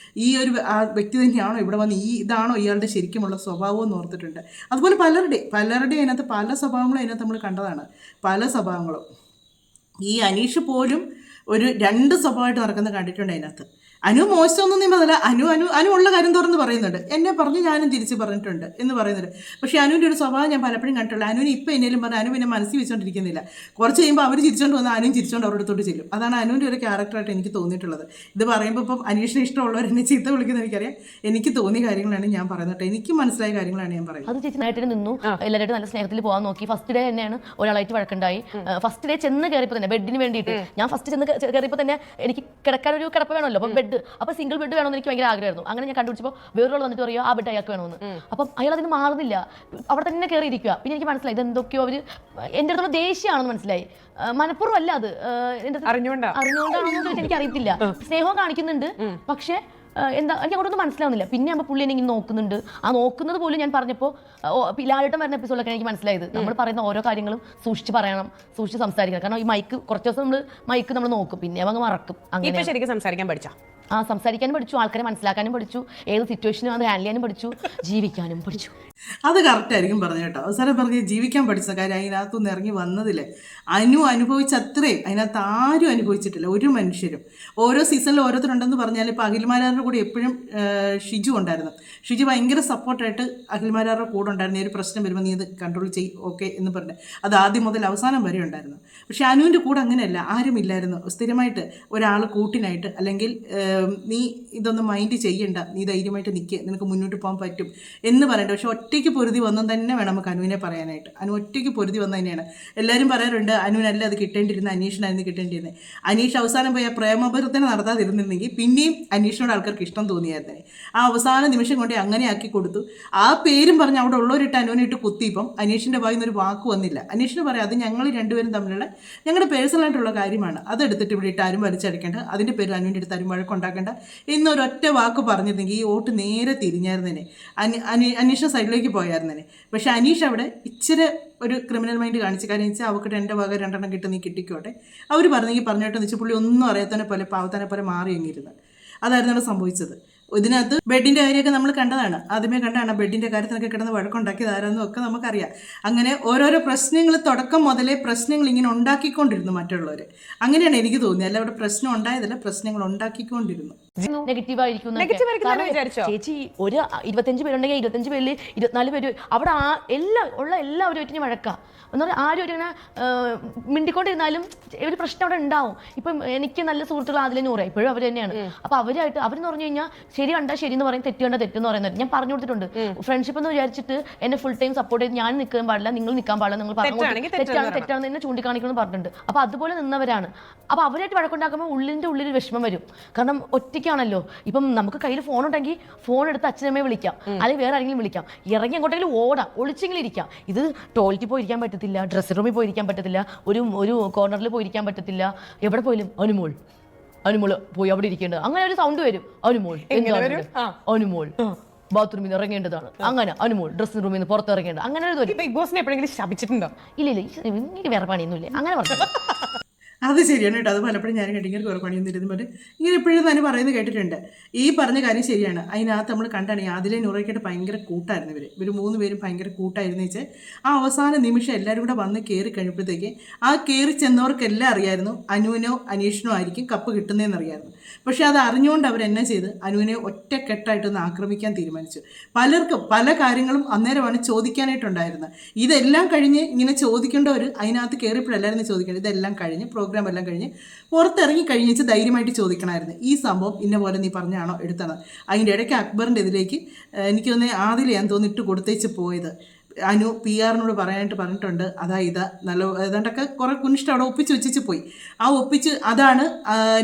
ഈ ഒരു ആ വ്യക്തി തന്നെയാണോ ഇവിടെ വന്ന് ഇതാണോ ഇയാളുടെ ശരിക്കുമുള്ള സ്വഭാവം എന്ന് ഓർത്തിട്ടുണ്ട്. അതുപോലെ പലരുടെ അതിനകത്ത് പല സ്വഭാവങ്ങളും അതിനകത്ത് നമ്മൾ കണ്ടതാണ്. പല സ്വഭാവങ്ങളും ഈ അനീഷ് പോലും ഒരു 2 സ്വഭാവമായിട്ട് നടക്കുന്നത് കണ്ടിട്ടുണ്ട് അതിനകത്ത്. അനു മോശമൊന്നും നീ പറഞ്ഞില്ല. അനു ഉള്ള കാര്യം തുറന്ന് പറയുന്നുണ്ട്. എന്നെ പറഞ്ഞ് ഞാനും തിരിച്ച് പറഞ്ഞിട്ടുണ്ട് എന്ന് പറയുന്നുണ്ട്. പക്ഷേ അനുവിൻ്റെ ഒരു സ്വഭാവം ഞാൻ പലപ്പോഴും കണ്ടിട്ടുള്ളൂ. അനുവിന് ഇപ്പം എന്നേലും പറഞ്ഞാൽ അനു പിന്നെ മനസ്സിൽ വെച്ചുകൊണ്ടിരിക്കുന്നില്ല. കുറച്ച് കഴിയുമ്പോൾ അവർ ചിരിച്ചുകൊണ്ട് വന്നാൽ അനുവും ചിരിച്ചുകൊണ്ട് അവരുടെ അടുത്തോട്ട് ചെല്ലും. അതാണ് അനുവിൻ്റെ ഒരു ക്യാരക്ടറായിട്ട് എനിക്ക് തോന്നിയിട്ടുള്ളത്. ഇത് പറയുമ്പോൾ ഇപ്പം അനീഷിന് ഇഷ്ടമുള്ളവർ എന്നെ ചീത്ത വിളിക്കുന്നത് എനിക്കറിയാം. എനിക്ക് തോന്നിയ കാര്യങ്ങളാണ് ഞാൻ പറയുന്നത്. എനിക്ക് മനസ്സിലായ കാര്യങ്ങളാണ് ഞാൻ പറയുന്നത്. അത് ചേച്ചി നിന്നു. എല്ലാവരും നല്ല സ്നേഹത്തിൽ പോകാൻ നോക്കി. ഫസ്റ്റ് ഡേ തന്നെയാണ് ഒരാളായിട്ട് വഴക്കുണ്ടായി. ഫസ്റ്റ് ഡേ ചെന്ന് കയറിയപ്പോൾ തന്നെ ബെഡിന് വേണ്ടിയിട്ട് ഞാൻ ഫസ്റ്റ് ചെന്ന് കയറിയപ്പോൾ തന്നെ എനിക്ക് കിടക്കാൻ ഒരു കിടപ്പ് വേണമല്ലോ. അപ്പം അപ്പോൾ സിംഗിൾ ബെഡ് വേണമെന്ന് എനിക്ക് ഭയങ്കര ആഗ്രഹമായിരുന്നു. അങ്ങനെ ഞാൻ കണ്ടുപിടിച്ചപ്പോൾ വേറൊരാൾ വന്നിട്ട് പറയുക ആ ബെഡ് അയാൾക്ക് വേണമെന്ന്. അപ്പം അയാൾ അതിന് മാറുന്നില്ല, അവിടെ തന്നെ കയറിയിരിക്കുക. പിന്നെ എനിക്ക് മനസ്സിലായി ഇത് എന്തൊക്കെയോ അവർ എൻ്റെ അടുത്തുള്ള ദേഷ്യമാണെന്ന് മനസ്സിലായി. മനഃപൂർവ്വം അല്ല, അത് അറിഞ്ഞുകൊണ്ടാണോ ചോദിച്ചാൽ എനിക്ക് അറിയത്തില്ല. സ്നേഹവും കാണിക്കുന്നുണ്ട്, പക്ഷേ എന്താ എനിക്ക് അങ്ങോട്ടൊന്നും മനസ്സിലാവുന്നില്ല. പിന്നെ ആകുമ്പോൾ പുള്ളി എന്നെ ഇങ്ങനെ നോക്കുന്നുണ്ട്. ആ നോക്കുന്നത് പോലും ഞാൻ പറഞ്ഞപ്പോൾ ലാലേട്ടൻ വരുന്ന എപ്പിസോഡിലൊക്കെ എനിക്ക് മനസ്സിലായത് നമ്മൾ പറയുന്ന ഓരോ കാര്യങ്ങളും സൂക്ഷിച്ച് പറയണം, സൂക്ഷിച്ച് സംസാരിക്കണം. കാരണം ഈ മൈക്ക് കുറച്ച് ദിവസം നമ്മൾ നോക്കും, പിന്നെ അങ്ങ് മറക്കും. അങ്ങനെ ശരിക്കും സംസാരിക്കാൻ പഠിച്ചാ സംസാരിക്കാനും പഠിച്ചു, ആൾക്കാരെ മനസ്സിലാക്കാനും പഠിച്ചു, ഏത് സിറ്റുവേഷനും അത് ഹാൻഡിൽ ചെയ്യാനും പഠിച്ചു, ജീവിക്കാനും പഠിച്ചു. അത് കറക്റ്റായിരിക്കും പറഞ്ഞു കേട്ടോ. അവസാനം പറഞ്ഞ് ജീവിക്കാൻ പഠിച്ച കാര്യം അതിനകത്തുനിന്ന് ഇറങ്ങി വന്നതില്ലേ അനുഭവിച്ച അത്രയും അതിനകത്ത് ആരും അനുഭവിച്ചിട്ടില്ല, ഒരു മനുഷ്യരും. ഓരോ സീസണിൽ ഓരോരുത്തരുണ്ടെന്ന് പറഞ്ഞാൽ ഇപ്പോൾ അഖിൽമാരാരുടെ കൂടെ എപ്പോഴും ഷിജു ഉണ്ടായിരുന്നു. ഷിജു ഭയങ്കര സപ്പോർട്ടായിട്ട് അഖിൽമാരാരുടെ കൂടെ ഉണ്ടായിരുന്നു. ഈ ഒരു പ്രശ്നം വരുമ്പോൾ നീ ഇത് കൺട്രോൾ ചെയ്യും ഓക്കെ എന്ന് പറഞ്ഞ് അത് ആദ്യം മുതൽ അവസാനം വരെ ഉണ്ടായിരുന്നു. പക്ഷേ അനുവിൻ്റെ കൂടെ അങ്ങനെയല്ല, ആരുമില്ലായിരുന്നു. സ്ഥിരമായിട്ട് ഒരാൾ കൂട്ടിനായിട്ട്, അല്ലെങ്കിൽ നീ ഇതൊന്നും മൈൻഡ് ചെയ്യണ്ട, നീ ധൈര്യമായിട്ട് നിൽക്കുക, നിനക്ക് മുന്നോട്ട് പോകാൻ പറ്റും എന്ന് പറയണ്ട. പക്ഷെ ഒറ്റയ്ക്ക് പൊരുതി വന്നു തന്നെ വേണം നമുക്ക് അനുവിനെ പറയാനായിട്ട്. അനു ഒറ്റയ്ക്ക് പൊരുതി വന്നു തന്നെയാണ്. എല്ലാവരും പറയാറുണ്ട് അനുവിനല്ല അത് കിട്ടേണ്ടിയിരുന്നത്, അനീഷിനായിരുന്നു കിട്ടേണ്ടിയിരുന്നത്. അനീഷ് അവസാനം പോയി ആ പ്രേമഭർത്തന നടത്താതിരുന്നിരുന്നെങ്കിൽ പിന്നെയും അനീഷിനോട് ആൾക്കാർക്ക് ഇഷ്ടം തോന്നിയായിരുന്നു. ആ അവസാന നിമിഷം കൊണ്ടേ അങ്ങനെ ആക്കി കൊടുത്തു. ആ പേരും പറഞ്ഞ് അവിടെ ഉള്ളവരിട്ട് അനുവിനിട്ട് കുത്തിയപ്പം അനീഷിൻ്റെ വായിൽ നിന്നൊരു വാക്ക് വന്നില്ല. അനീഷിന് പറയാം അത് ഞങ്ങൾ രണ്ടുപേരും തമ്മിലുള്ള ഞങ്ങളുടെ പേഴ്സണലായിട്ടുള്ള കാര്യമാണ്, അതെടുത്തിട്ട് ഇവിടെ ഇട്ട് ആരും വലിച്ചടക്കേണ്ട, അതിൻ്റെ പേരിൽ അനുവിൻ്റെ അടുത്ത് ആരും വഴക്കുണ്ടാക്കേണ്ട എന്നൊരൊറ്റ വാക്ക് പറഞ്ഞിരുന്നെങ്കിൽ ഈ വോട്ട് നേരെ തിരിഞ്ഞായിരുന്നേനെ, അനീഷ സൈഡിലേക്ക് പോയായിരുന്നേനെ. പക്ഷെ അനീഷ് അവിടെ ഇച്ചിരി ഒരു ക്രിമിനൽ മൈൻഡ് കാണിച്ച് കാര്യം വെച്ചാൽ അവർക്ക് എൻ്റെ വക 2 കിട്ടും, നീ കിട്ടിക്കോട്ടെ. അവർ പറഞ്ഞെങ്കിൽ പറഞ്ഞോട്ടെന്ന് വെച്ചാൽ പുള്ളി ഒന്നും അറിയാത്തതിനെ പോലെ പാവത്തനെ പോലെ മാറി എങ്ങിരുന്നത്. അതായിരുന്നു അവിടെ സംഭവിച്ചത്. ഇതിനകത്ത് ബെഡിൻ്റെ കാര്യമൊക്കെ നമ്മൾ കണ്ടതാണ്, ആദ്യമേ കണ്ടാണ്. ബെഡിൻ്റെ കാര്യത്തിനൊക്കെ കിടന്ന് വഴക്കുണ്ടാക്കിയത് ആരാന്നും ഒക്കെ നമുക്കറിയാം. അങ്ങനെ ഓരോരോ പ്രശ്നങ്ങൾ തുടക്കം മുതലേ പ്രശ്നങ്ങൾ ഇങ്ങനെ ഉണ്ടാക്കിക്കൊണ്ടിരുന്നു മറ്റുള്ളവർ. അങ്ങനെയാണ് എനിക്ക് തോന്നിയത്. അല്ല അവിടെ പ്രശ്നം ഉണ്ടായതല്ല, പ്രശ്നങ്ങൾ ഉണ്ടാക്കിക്കൊണ്ടിരുന്നു. നെഗറ്റീവായിരിക്കും ചേച്ചി. ഒരു 25 പേരുണ്ടെങ്കിൽ 25 പേരിൽ 24 പേര് അവിടെ എല്ലാവരുമായിട്ട് വഴക്കാം എന്ന് പറഞ്ഞാൽ ആരും ഒരു ഇങ്ങനെ മിണ്ടിക്കൊണ്ടിരുന്നാലും ഒരു പ്രശ്നം അവിടെ ഉണ്ടാവും. ഇപ്പം എനിക്ക് നല്ല സുഹൃത്തുക്കൾ അതിലെ 100 ഇപ്പോഴും അവർ തന്നെയാണ്. അപ്പൊ അവരായിട്ട് അവരെന്ന് പറഞ്ഞു കഴിഞ്ഞാൽ ശരി കണ്ടാൽ ശരി എന്ന് പറയും, തെറ്റ് കണ്ടാൽ തെറ്റെന്ന് പറയുന്നത് ഞാൻ പറഞ്ഞു കൊടുത്തിട്ടുണ്ട്. ഫ്രണ്ട്ഷിപ്പ് എന്ന് വിചാരിച്ചിട്ട് എന്നെ ഫുൾ ടൈം സപ്പോർട്ട് ചെയ്ത് ഞാൻ നിൽക്കാൻ പാടില്ല, നിങ്ങൾ നിൽക്കാൻ പാടില്ല, നിങ്ങൾ തെറ്റാണെന്ന് എന്നെ ചൂണ്ടിക്കാണിക്കണം എന്ന് പറഞ്ഞിട്ടുണ്ട്. അപ്പൊ അതുപോലെ നിന്നവരാണ്. അപ്പൊ അവരായിട്ട് വഴക്കുണ്ടാക്കുമ്പോൾ ഉള്ളിൽ വിഷമം വരും. കാരണം ഒറ്റയ്ക്കാണല്ലോ. ഇപ്പം നമുക്ക് കയ്യിൽ ഫോൺ ഉണ്ടെങ്കിൽ ഫോൺ എടുത്ത് അച്ഛനമ്മയെ വിളിക്കാം, അല്ലെങ്കിൽ വേറെ ആരെങ്കിലും വിളിക്കാം, ഇറങ്ങി എങ്ങോട്ടെങ്കിലും ഓടാം, ഒളിച്ചെങ്കിലും ഇരിക്കാം. ഇത് ടോയ്ലറ്റിൽ പോയിരിക്കാൻ പറ്റത്തില്ല, ഡ്രസ്സിംഗ് റൂമിൽ പോയിരിക്കാൻ പറ്റത്തില്ല, ഒരു കോർണറിൽ പോയിരിക്കാൻ പറ്റത്തില്ല. എവിടെ പോയാലും അനുമോള് പോയി അവിടെ ഇരിക്കേണ്ടത്. അങ്ങനെ ഒരു സൗണ്ട് വരും, അനുമോൾ ബാത്റൂമിൽ നിന്ന് ഇറങ്ങേണ്ടതാണ്, അങ്ങനെ അനുമോൾ ഡ്രസ്സിംഗ് റൂമിൽ നിന്ന് പുറത്തിറങ്ങേണ്ടത്. അങ്ങനെ ഒരു ബിഗ് ബോസിനെ എപ്പോഴെങ്കിലും ശപിച്ചിട്ടുണ്ടോ? ഇല്ല എനിക്ക് വേറെ പണിയൊന്നുമില്ല. അങ്ങനെ പറഞ്ഞു അത് ശരിയാണ് കേട്ടോ. അത് പലപ്പോഴും ഞാൻ കേട്ടിങ്ങനെ കുറേ പണിയൊന്നും ഇരുന്ന് പറഞ്ഞ് ഇങ്ങനെ എപ്പോഴും തന്നെ പറയുന്നത് കേട്ടിട്ടുണ്ട്. ഈ പറഞ്ഞ കാര്യം ശരിയാണ്. അതിനകത്ത് നമ്മൾ കണ്ടാണ് ആദിലെ നൂറയ്ക്കായിട്ട് ഭയങ്കര കൂട്ടായിരുന്നു. ഇവർ 3 പേരും ഭയങ്കര കൂട്ടായിരുന്നു വെച്ചാൽ ആ അവസാന നിമിഷം എല്ലാവരും കൂടെ വന്ന് കയറി കഴിയുമ്പോഴത്തേക്ക് ആ കയറി ചെന്നവർക്കെല്ലാം അറിയായിരുന്നു അനുവിനോ അനീഷിനോ ആയിരിക്കും കപ്പ് കിട്ടുന്നതെന്ന് അറിയായിരുന്നു. പക്ഷെ അത് അറിഞ്ഞുകൊണ്ട് അവരെന്നാ ചെയ്ത് അനുവിനെ ഒറ്റക്കെട്ടായിട്ടൊന്ന് ആക്രമിക്കാൻ തീരുമാനിച്ചു. പലർക്കും പല കാര്യങ്ങളും അന്നേരമാണ് ചോദിക്കാനായിട്ടുണ്ടായിരുന്നത്. ഇതെല്ലാം കഴിഞ്ഞ് ഇങ്ങനെ ചോദിക്കേണ്ടവർ അതിനകത്ത് കയറിയപ്പോഴല്ലായിരുന്നു ചോദിക്കേണ്ടത്. ഇതെല്ലാം കഴിഞ്ഞ് പ്രോഗ്രാം എല്ലാം കഴിഞ്ഞ് പുറത്തിറങ്ങി കഴിഞ്ഞിട്ട് ധൈര്യമായിട്ട് ചോദിക്കണമായിരുന്നു, ഈ സംഭവം ഇന്ന പോലെ നീ പറഞ്ഞാണോ എടുത്തത്. അതിൻ്റെ ഇടയ്ക്ക് അക്ബറിൻ്റെ ഇതിലേക്ക് എനിക്ക് തോന്നുന്നത് ആദിലെയാൻ തോന്നിട്ട് കൊടുത്തേച്ച് പോയത്. അനു PR-നോട് പറയാനായിട്ട് പറഞ്ഞിട്ടുണ്ട്, ഇതാ നല്ല ഏതാണ്ടൊക്കെ കുറേ കുനിഷ്ടം അവിടെ ഒപ്പിച്ച് വെച്ചിട്ട് പോയി. ആ ഒപ്പിച്ച് അതാണ്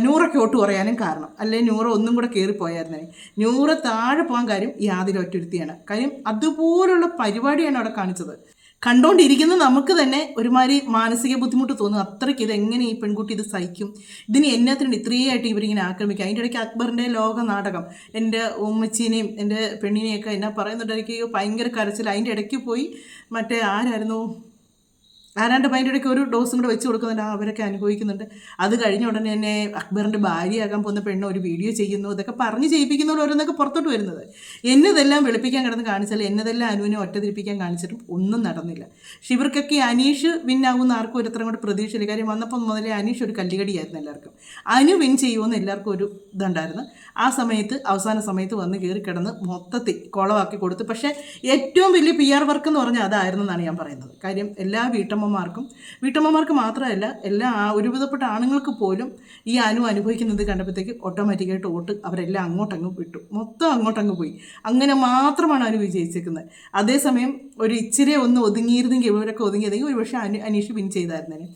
നൂറൊക്കെ ഓട്ട് പറയാനും കാരണം. അല്ലെ നൂറ ഒന്നും കൂടെ കയറിപ്പോയായിരുന്നേ. നൂറ താഴെ പോകാൻ കാര്യം ഈ ആദിൽ ഒറ്റൊരുത്തിയാണ്. കാര്യം അതുപോലുള്ള പരിപാടിയാണ് അവിടെ കാണിച്ചത്. കണ്ടുകൊണ്ടിരിക്കുന്ന നമുക്ക് തന്നെ ഒരുമാതിരി മാനസിക ബുദ്ധിമുട്ട് തോന്നും. അത്രയ്ക്ക് ഇതെങ്ങനെ ഈ പെൺകുട്ടി ഇത് സഹിക്കും, ഇതിന് എന്നത്തിനുണ്ട് ഇത്രയായിട്ട് ഇവരിങ്ങനെ ആക്രമിക്കുക. അതിൻ്റെ ഇടയ്ക്ക് അക്ബറിൻ്റെ ലോക നാടകം, എൻ്റെ ഉമ്മച്ചീനെയും എൻ്റെ പെണ്ണിനെയൊക്കെ എന്നാ പറയുന്നുണ്ടായിരിക്കും ഭയങ്കര കരച്ചിൽ. അതിൻ്റെ ഇടയ്ക്ക് പോയി മറ്റേ ആരാണ്ട് അതിൻ്റെ ഇടയ്ക്ക് ഒരു ഡോസും കൂടെ വെച്ച് കൊടുക്കുന്നുണ്ട്, അവരൊക്കെ അനുഭവിക്കുന്നുണ്ട്. അത് കഴിഞ്ഞ ഉടനെ തന്നെ അക്ബറിൻ്റെ ഭാര്യയാകാൻ പോകുന്ന പെണ്ണ് ഒരു വീഡിയോ ചെയ്യുന്നു. ഇതൊക്കെ പറഞ്ഞ് ചെയ്യിപ്പിക്കുന്നവർ ഓരോന്നൊക്കെ പുറത്തോട്ട് വരുന്നത്. എന്നതെല്ലാം വെളുപ്പിക്കാൻ കിടന്ന് കാണിച്ചാൽ എന്നതെല്ലാം അനുവിനെ ഒറ്റതിരിപ്പിക്കാൻ കാണിച്ചിട്ടും ഒന്നും നടന്നില്ല. ഇവർക്കൊക്കെ അനീഷ് വിന്നാകുന്ന ആർക്കും ഒരുത്രയും കൂടെ പ്രതീക്ഷയില്ല. കാര്യം വന്നപ്പം മുതലേ അനീഷ് ഒരു കല്ലുകടിയായിരുന്നു എല്ലാവർക്കും. അനു വിൻ ചെയ്യുമെന്ന് എല്ലാവർക്കും ഒരു ഇതുണ്ടായിരുന്നു. ആ സമയത്ത് അവസാന സമയത്ത് വന്ന് കയറി കിടന്ന് മൊത്തത്തിൽ കുളമാക്കി കൊടുത്തു. പക്ഷേ ഏറ്റവും വലിയ PR വർക്ക് എന്ന് പറഞ്ഞാൽ അതായിരുന്നു എന്നാണ് ഞാൻ പറയുന്നത്. കാര്യം എല്ലാ വീട്ടമ്മമാർക്ക് മാത്രമല്ല എല്ലാ ഒരുവിധപ്പെട്ട ആണുങ്ങൾക്ക് പോലും ഈ അനുഭവിക്കുന്നത് കണ്ടപ്പോഴത്തേക്ക് ഓട്ടോമാറ്റിക്കായിട്ട് ഓട്ട് അവരെല്ലാം അങ്ങോട്ടങ്ങ് വിട്ടു, മൊത്തം അങ്ങോട്ടങ്ങ് പോയി. അങ്ങനെ മാത്രമാണ് അനു വിജയിച്ചേക്കുന്നത്. അതേസമയം ഒരു ഇച്ചിരി ഒന്ന് ഒതുങ്ങിയിരുന്നെങ്കിൽ ഇവരൊക്കെ ഒതുങ്ങിയതെങ്കിൽ ഒരു പക്ഷേ അനീഷ് വിൻ ചെയ്തായിരുന്നേനെ.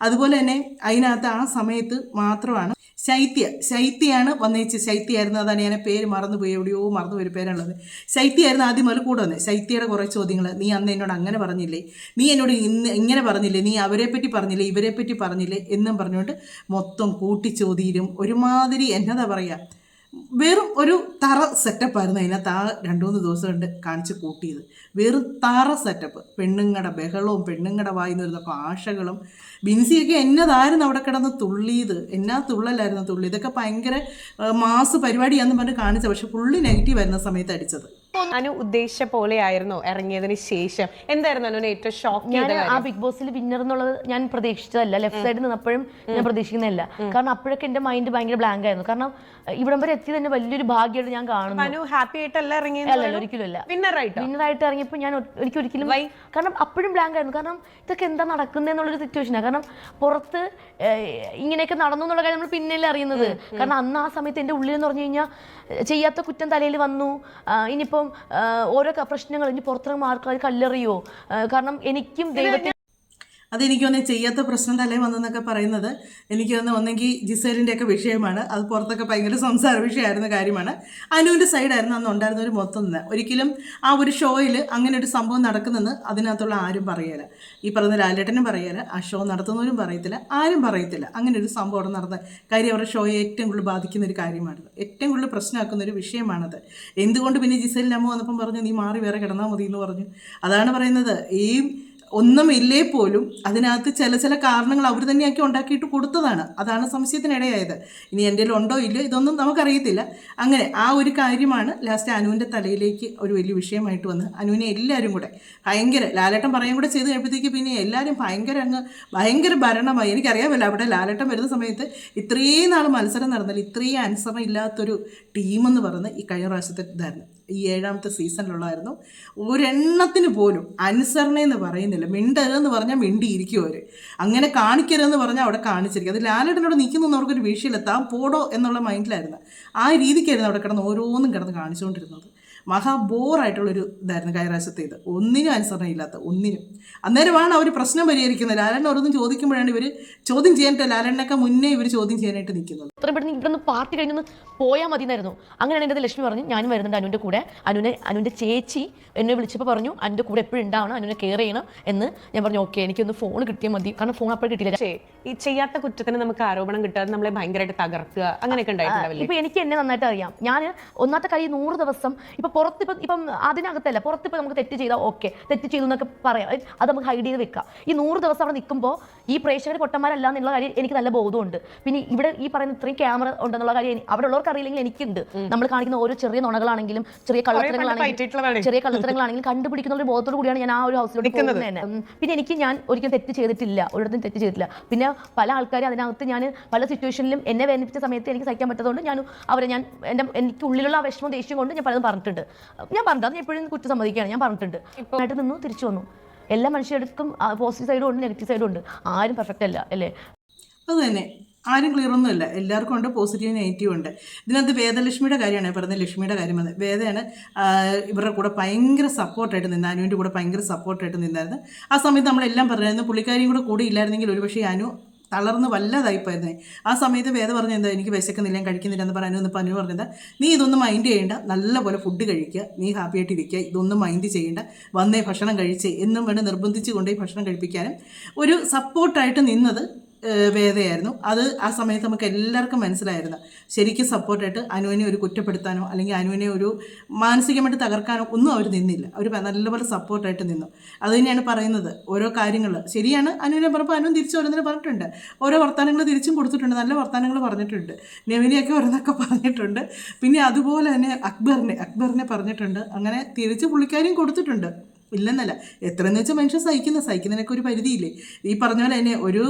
അതുപോലെ തന്നെ അതിനകത്ത് ആ സമയത്ത് മാത്രമാണ് ശൈത്യയാണ് വന്നേച്ച്. ശൈത്യയായിരുന്നു, അതാണ് ഞാൻ പേര് മറന്നുപോയി, എവിടെയോ മറന്നുപോയി പേരാണുള്ളത്. ശൈത്യയായിരുന്നു ആദ്യം മുതൽ കൂടെ വന്നത്. ശൈത്യയുടെ കുറേ ചോദ്യങ്ങൾ, നീ അന്ന് എന്നോട് അങ്ങനെ പറഞ്ഞില്ലേ, നീ എന്നോട് ഇങ്ങനെ പറഞ്ഞില്ലേ, നീ അവരെപ്പറ്റി പറഞ്ഞില്ലേ, ഇവരെപ്പറ്റി പറഞ്ഞില്ലേ എന്നും പറഞ്ഞുകൊണ്ട് മൊത്തം കൂട്ടിച്ചോദ്യം ഒരുമാതിരി എന്നതാ പറയുക, വെറും ഒരു തറ സെറ്റപ്പായിരുന്നു അതിനകത്ത്. ആ 2-3 ദിവസം കൊണ്ട് കാണിച്ച് കൂട്ടിയത് വെറും തറ സെറ്റപ്പ്. പെണ്ണുങ്ങളുടെ ബഹളവും പെണ്ണുങ്ങളുടെ വായിന്ന് വരുന്ന ഭാഷകളും. ബിൻസിയൊക്കെ എന്നതായിരുന്നു അവിടെ കിടന്ന് തുള്ളിയത്, എന്നാ തുള്ളലായിരുന്നു തുള്ളി. ഇതൊക്കെ ഭയങ്കര മാസ് പരിപാടിയാന്ന് പറഞ്ഞ് കാണിച്ചത്. പക്ഷെ ഫുള്ളി നെഗറ്റീവ് ആയിരുന്ന സമയത്ത് അടിച്ചത്. അനു ഉദ്ദേശിച്ച പോലെ ആയിരുന്നോ ഇറങ്ങിയതിന് ശേഷം? എന്തായിരുന്നു അനുവിന് ഏറ്റവും ഷോക്ക്? ഞാൻ ആ ബിഗ് ബോസിൽ വിന്നർ എന്നുള്ളത് ഞാൻ പ്രതീക്ഷിച്ചതല്ല. ലെഫ്റ്റ് സൈഡിൽ നിന്നപ്പോഴും ഞാൻ പ്രതീക്ഷിക്കുന്നതല്ല. കാരണം അപ്പോഴൊക്കെ എന്റെ മൈൻഡ് ഭയങ്കര ബ്ലാങ്ക് ആയിരുന്നു. കാരണം ഇവിടം വരെ എത്തി തന്നെ വലിയൊരു ഭാഗ്യമായിട്ട് ഞാൻ കാണുന്നു. അനു ഹാപ്പി ആയിട്ടല്ല ഇറങ്ങിയത്? അല്ല, ഒരിക്കലും അല്ല. വിന്നറായിട്ട് ഇറങ്ങിയപ്പോൾ ഞാൻ ഒരിക്കലും കാരണം അപ്പോഴും ബ്ലാങ്ക് ആയിരുന്നു. കാരണം ഇതൊക്കെ എന്താ നടക്കുന്നതെന്നുള്ളൊരു സിറ്റുവേഷനാണ്. കാരണം പുറത്ത് ഇങ്ങനെയൊക്കെ നടന്നു എന്നുള്ള കാര്യം നമ്മൾ പിന്നല്ലേ അറിയുന്നത്. കാരണം അന്ന് ആ സമയത്ത് എൻ്റെ ഉള്ളിൽ എന്ന് പറഞ്ഞു കഴിഞ്ഞാൽ ചെയ്യാത്ത കുറ്റം തലയിൽ വന്നു. ഇനിയിപ്പം ഓരോ പ്രശ്നങ്ങൾ ഇനി പുറത്തിറങ്ങുമ്പോൾ ആൾക്കാർ കല്ലെറിയോ. കാരണം എനിക്കും ദൈവത്തിന് അതെനിക്ക് തോന്നി ചെയ്യാത്ത പ്രശ്നം തലേ വന്നെന്നൊക്കെ പറയുന്നത് എനിക്ക് ഒന്നെങ്കിൽ ജിസേലിൻ്റെ ഒക്കെ വിഷയമാണ്. അത് പുറത്തൊക്കെ ഭയങ്കര സംസാര വിഷയമായിരുന്ന കാര്യമാണ്. അനുവിൻ്റെ സൈഡായിരുന്നു അന്ന് ഉണ്ടായിരുന്നവർ മൊത്തം നിന്ന്. ഒരിക്കലും ആ ഒരു ഷോയിൽ അങ്ങനെ ഒരു സംഭവം നടക്കുന്നെന്ന് അതിനകത്തുള്ള ആരും പറയല. ഈ പറയുന്ന ലാലേട്ടനും പറയല, ആ ഷോ നടത്തുന്നവരും പറയത്തില്ല, ആരും പറയത്തില്ല അങ്ങനെ ഒരു സംഭവം അവിടെ നടന്ന കാര്യം. അവരുടെ ഷോയെ ഏറ്റവും കൂടുതൽ ബാധിക്കുന്ന ഒരു കാര്യമാണത്, ഏറ്റവും കൂടുതൽ പ്രശ്നമാക്കുന്ന ഒരു വിഷയമാണത്. എന്തുകൊണ്ട് പിന്നെ ജിസേലിൻ്റെ അമ്മ വന്നപ്പം പറഞ്ഞു നീ മാറി വേറെ കിടന്നാൽ മതി എന്ന് പറഞ്ഞു. അതാണ് പറയുന്നത്. ഈ ഒന്നുമില്ലേ പോലും അതിനകത്ത് ചില കാരണങ്ങൾ അവർ തന്നെയാക്കി ഉണ്ടാക്കിയിട്ട് കൊടുത്തതാണ്. അതാണ് സംശയത്തിനിടയായത്. ഇനി എൻ്റെ ഉണ്ടോ ഇല്ലയോ ഇതൊന്നും നമുക്കറിയത്തില്ല. അങ്ങനെ ആ ഒരു കാര്യമാണ് ലാസ്റ്റ് അനുവിൻ്റെ തലയിലേക്ക് ഒരു വലിയ വിഷയമായിട്ട് വന്ന് അനുവിനെ എല്ലാവരും കൂടെ ഭയങ്കര ലാലേട്ടൻ പറയുകയും കൂടെ ചെയ്ത് കഴിയുമ്പോഴത്തേക്ക് പിന്നെ എല്ലാവരും ഭയങ്കര ഭരണമായി. എനിക്കറിയാമല്ലോ അവിടെ ലാലേട്ടൻ വരുന്ന സമയത്ത് ഇത്രയും നാൾ മത്സരം നടന്നാൽ ഇത്രയും അനുസരണം ഇല്ലാത്തൊരു ടീമെന്ന് പറയുന്നത് ഈ കഴിഞ്ഞ പ്രാവശ്യത്തെ ഇതായിരുന്നു. ഈ 7ാമത്തെ സീസണിലുള്ളതായിരുന്നു. ഒരെണ്ണത്തിന് പോലും അനുസരണയെന്ന് പറയുന്നില്ല. മിണ്ടരുതെന്ന് പറഞ്ഞാൽ മിണ്ടിയിരിക്കും അവർ. അങ്ങനെ കാണിക്കരുതെന്ന് പറഞ്ഞാൽ അവിടെ കാണിച്ചിരിക്കും. അത് ലാലേട്ടനോട് നിൽക്കുന്നൊന്നും അവർക്കൊരു വിഷയമില്ല. താൻ പോടോ എന്നുള്ള മൈൻഡിലായിരുന്നു. ആ രീതിക്കായിരുന്നു അവിടെ കിടന്ന് ഓരോന്നും കിടന്ന് കാണിച്ചുകൊണ്ടിരുന്നത്. ബോറായിട്ടുള്ളൊരു ഇതായിരുന്നു കഴിഞ്ഞ ഇത്. ഒന്നിനും അനുസരണയില്ലാത്ത ഒന്നിനും. അന്നേരമാണ് അവർ പ്രശ്നം പരിഹരിക്കുന്നത്. ലാലേട്ടൻ ഓരോന്നും ചോദിക്കുമ്പോഴാണ് ഇവർ ചോദ്യം ചെയ്യാനായിട്ട് ലാലേട്ടനൊക്കെ മുന്നേ ഇവർ ചോദ്യം ചെയ്യാനായിട്ട് നിൽക്കുന്നത്. ഇത്രയും പെട്ടെന്ന് ഇവിടെ പാർട്ടി കഴിഞ്ഞൊന്ന് പോയാൽ മതി എന്നായിരുന്നു. അങ്ങനെയാണ് എൻ്റെ ലക്ഷ്മി പറഞ്ഞു ഞാനും വരുന്നുണ്ട് അനുവിൻ്റെ കൂടെ. അനുവിൻ്റെ ചേച്ചി എന്നെ വിളിച്ചപ്പോൾ പറഞ്ഞു അനുവിൻ്റെ കൂടെ എപ്പോഴും ഉണ്ടാവണം, അനുവിനെ കെയർ ചെയ്യണം എന്ന്. ഞാൻ പറഞ്ഞു ഓക്കെ എനിക്കൊന്ന് ഫോൺ കിട്ടിയാൽ മതി, കാരണം ഫോൺ അപ്പോൾ കിട്ടിയില്ല. ഈ ചെയ്യാത്ത കുറ്റത്തിന് നമുക്ക് ആരോപണം കിട്ടാതെ നമ്മളെ ഭയങ്കരമായിട്ട് തകർക്കുക അങ്ങനെയൊക്കെ ഉണ്ടായിട്ടുണ്ടാവില്ലേ? ഇപ്പൊ എനിക്ക് എന്നെ നന്നായിട്ട് അറിയാം. ഞാൻ ഒന്നാമത്തെ കാര്യം 100 ദിവസം ഇപ്പൊ പുറത്ത് ഇപ്പം അതിനകത്തല്ല, പുറത്തിപ്പോ നമുക്ക് തെറ്റ് ചെയ്താൽ ഓക്കെ തെറ്റ് ചെയ്തു എന്നൊക്കെ പറയാം, അത് നമുക്ക് ഹൈഡ് ചെയ്ത് വെക്കാം. ഈ 100 ദിവസം അവിടെ നിൽക്കുമ്പോൾ ഈ പ്രേക്ഷകർ പൊട്ടന്മാരല്ല എന്നുള്ള കാര്യം എനിക്ക് നല്ല ബോധമുണ്ട്. പിന്നെ ഇവിടെ ഈ പറയുന്ന ഇത്രയും ക്യാമറ ഉണ്ടെന്നുള്ള കാര്യം അവിടെ ഉള്ളവർക്ക് അറിയില്ലെങ്കിൽ എനിക്കുണ്ട്. നമ്മൾ കാണിക്കുന്ന ഓരോ ചെറിയ നുണകളാണെങ്കിലും ചെറിയ കള്ളത്തരങ്ങളാണെങ്കിലും കണ്ടുപിടിക്കുന്ന ഒരു ബോധത്തോടു കൂടിയാണ് ഞാൻ ആ ഒരു ഹൗസിലോട്ട് പോകുന്നത് തന്നെ. പിന്നെ ഞാൻ ഒരിക്കലും തെറ്റ് ചെയ്തിട്ടില്ല, ഒരിടത്തും തെറ്റ് ചെയ്തിട്ടില്ല. പിന്നെ പല ആൾക്കാരും അതിനകത്ത് ഞാൻ പല സിറ്റുവേഷനിലും എന്നെ വേദനിപ്പിച്ച സമയത്ത് എനിക്ക് സഹിക്കാൻ പറ്റാത്തതുകൊണ്ട് എനിക്ക് ഉള്ളിലുള്ള ആ വിഷമം ദേഷ്യം കൊണ്ട് ഞാൻ പലതും പറഞ്ഞിട്ടുണ്ട്. അത് എപ്പോഴും കുറ്റം സമ്മതിക്കുകയാണ്. ഞാൻ പറഞ്ഞിട്ടുണ്ട് ആയിട്ട് നിന്നു തിരിച്ചു വന്നു. എല്ലാ മനുഷ്യർക്കും പോസിറ്റീവ് സൈഡും ഉണ്ട് നെഗറ്റീവ് സൈഡും ഉണ്ട്. ആരും പെർഫെക്റ്റ് അല്ല അല്ലേ? അത് തന്നെ, ആരും ക്ലിയർ ഒന്നുമില്ല. എല്ലാവർക്കും ഉണ്ട് പോസിറ്റീവ് നെഗറ്റീവ് ഉണ്ട്. ഇതിനകത്ത് വേദലക്ഷ്മിയുടെ കാര്യമാണ് പറഞ്ഞത്. ലക്ഷ്മിയുടെ കാര്യം വന്നത് വേദയാണ് ഇവരുടെ കൂടെ ഭയങ്കര സപ്പോർട്ടായിട്ട് നിന്ന്, അനുവിൻ്റെ കൂടെ ഭയങ്കര സപ്പോർട്ടായിട്ട് നിന്നായിരുന്നു. ആ സമയത്ത് നമ്മളെല്ലാം പറഞ്ഞായിരുന്നു പുള്ളിക്കാരിയും കൂടെ ഇല്ലായിരുന്നെങ്കിൽ ഒരുപക്ഷെ അനു തളർന്ന് വല്ലതായിപ്പോയിരുന്നേ. ആ സമയത്ത് വേദ പറഞ്ഞത് എനിക്ക് വിശക്കുന്നില്ല, കഴിക്കുന്നില്ല എന്ന് പറയാനും അനു പറഞ്ഞത് നീ ഇതൊന്നും മൈൻഡ് ചെയ്യേണ്ട, നല്ലപോലെ ഫുഡ് കഴിക്കുക, നീ ഹാപ്പി ആയിട്ടിരിക്കുക, ഇതൊന്നും മൈൻഡ് ചെയ്യേണ്ട, വന്നേ ഭക്ഷണം കഴിച്ചേ എന്നും വേണ്ടി നിർബന്ധിച്ച് കൊണ്ടുപോയി ഭക്ഷണം കഴിപ്പിക്കാനും ഒരു സപ്പോർട്ടായിട്ട് നിന്നത് വേദയായിരുന്നു. അത് ആ സമയത്ത് നമുക്ക് എല്ലാവർക്കും മനസ്സിലായിരുന്നു. ശരിക്കും സപ്പോർട്ടായിട്ട് അനുവിനെ ഒരു കുറ്റപ്പെടുത്താനോ അല്ലെങ്കിൽ അനുവിനെ ഒരു മാനസികമായിട്ട് തകർക്കാനോ ഒന്നും അവർ നിന്നില്ല. അവർ നല്ലപോലെ സപ്പോർട്ടായിട്ട് നിന്നു. അത് തന്നെയാണ് പറയുന്നത്. ഓരോ കാര്യങ്ങൾ ശരിയാണ്. അനുവിനെ പറഞ്ഞപ്പോൾ അനുവും തിരിച്ച് ഓരോന്നിനെ പറഞ്ഞിട്ടുണ്ട്. ഓരോ വർത്തമാനങ്ങൾ തിരിച്ചും കൊടുത്തിട്ടുണ്ട്. നല്ല വർത്തമാനങ്ങൾ പറഞ്ഞിട്ടുണ്ട്. നെവിനെയൊക്കെ ഓരോന്നൊക്കെ പറഞ്ഞിട്ടുണ്ട്. പിന്നെ അതുപോലെ തന്നെ അക്ബറിനെ പറഞ്ഞിട്ടുണ്ട്. അങ്ങനെ തിരിച്ച് പുള്ളിക്കാരിയും കൊടുത്തിട്ടുണ്ട്. ഇല്ലെന്നല്ല, എത്രയെന്ന് വെച്ചാൽ മനുഷ്യൻ സഹിക്കുന്നതിനൊക്കെ ഒരു പരിധിയില്ലേ? ഈ പറഞ്ഞ പോലെ തന്നെ ഒരു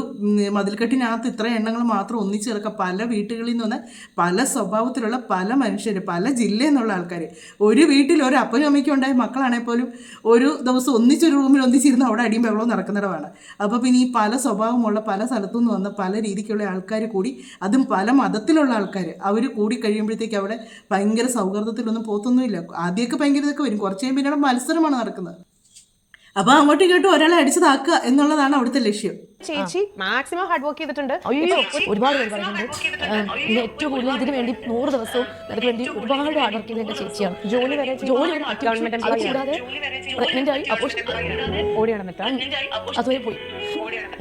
മതിൽക്കെട്ടിനകത്ത് ഇത്ര എണ്ണങ്ങൾ മാത്രം ഒന്നിച്ച് കിടക്കുക. പല വീട്ടുകളിൽ നിന്ന് വന്ന പല സ്വഭാവത്തിലുള്ള പല മനുഷ്യർ, പല ജില്ലയിൽ നിന്നുള്ള ആൾക്കാർ, ഒരു വീട്ടിൽ ഒരു അപ്പനും അമ്മയ്ക്കും ഉണ്ടായ മക്കളാണെങ്കിൽ പോലും ഒരു ദിവസം ഒന്നിച്ചൊരു റൂമിൽ ഒന്നിച്ചിരുന്ന് അവിടെ അടിയും ബഹളവും നടക്കുന്നിടമാണ്. അപ്പോൾ പിന്നെ ഈ പല സ്വഭാവമുള്ള പല സ്ഥലത്തു നിന്ന് വന്ന പല രീതിക്കുള്ള ആൾക്കാർ കൂടി, അതും പല മതത്തിലുള്ള ആൾക്കാർ, അവർ കൂടി കഴിയുമ്പോഴത്തേക്ക് അവിടെ ഭയങ്കര സൗഹൃദത്തിലൊന്നും പോത്തൊന്നുമില്ല. ആദ്യമൊക്കെ ഭയങ്കര ഇതൊക്കെ വരും, കുറച്ച് കഴിയുമ്പോൾ പിന്നെ അവിടെ മത്സരമാണ് നടക്കുന്നത്. അപ്പോൾ അങ്ങോട്ടും ഇങ്ങോട്ടും ഒരാളെ അടിച്ചതാക്കുക എന്നുള്ളതാണ് അവിടുത്തെ ലക്ഷ്യം. ചേച്ചി മാക്സിമം ഹാർഡ് വർക്ക് ചെയ്തിട്ടുണ്ട്. ഒരുപാട് പേര് പറയുന്നുണ്ട്. ഏറ്റവും കൂടുതൽ ഇതിന് വേണ്ടി 100 ദിവസവും അതിന് വേണ്ടി ഒരുപാട് ഹാർഡ് വർക്ക് ചെയ്ത എൻ്റെ ചേച്ചിയാണ്. ജോലി കൂടാതെ പ്രഗ്നന്റ് ആയി ഓടി നടന്നിട്ടാണ് അതുവരെ പോയി.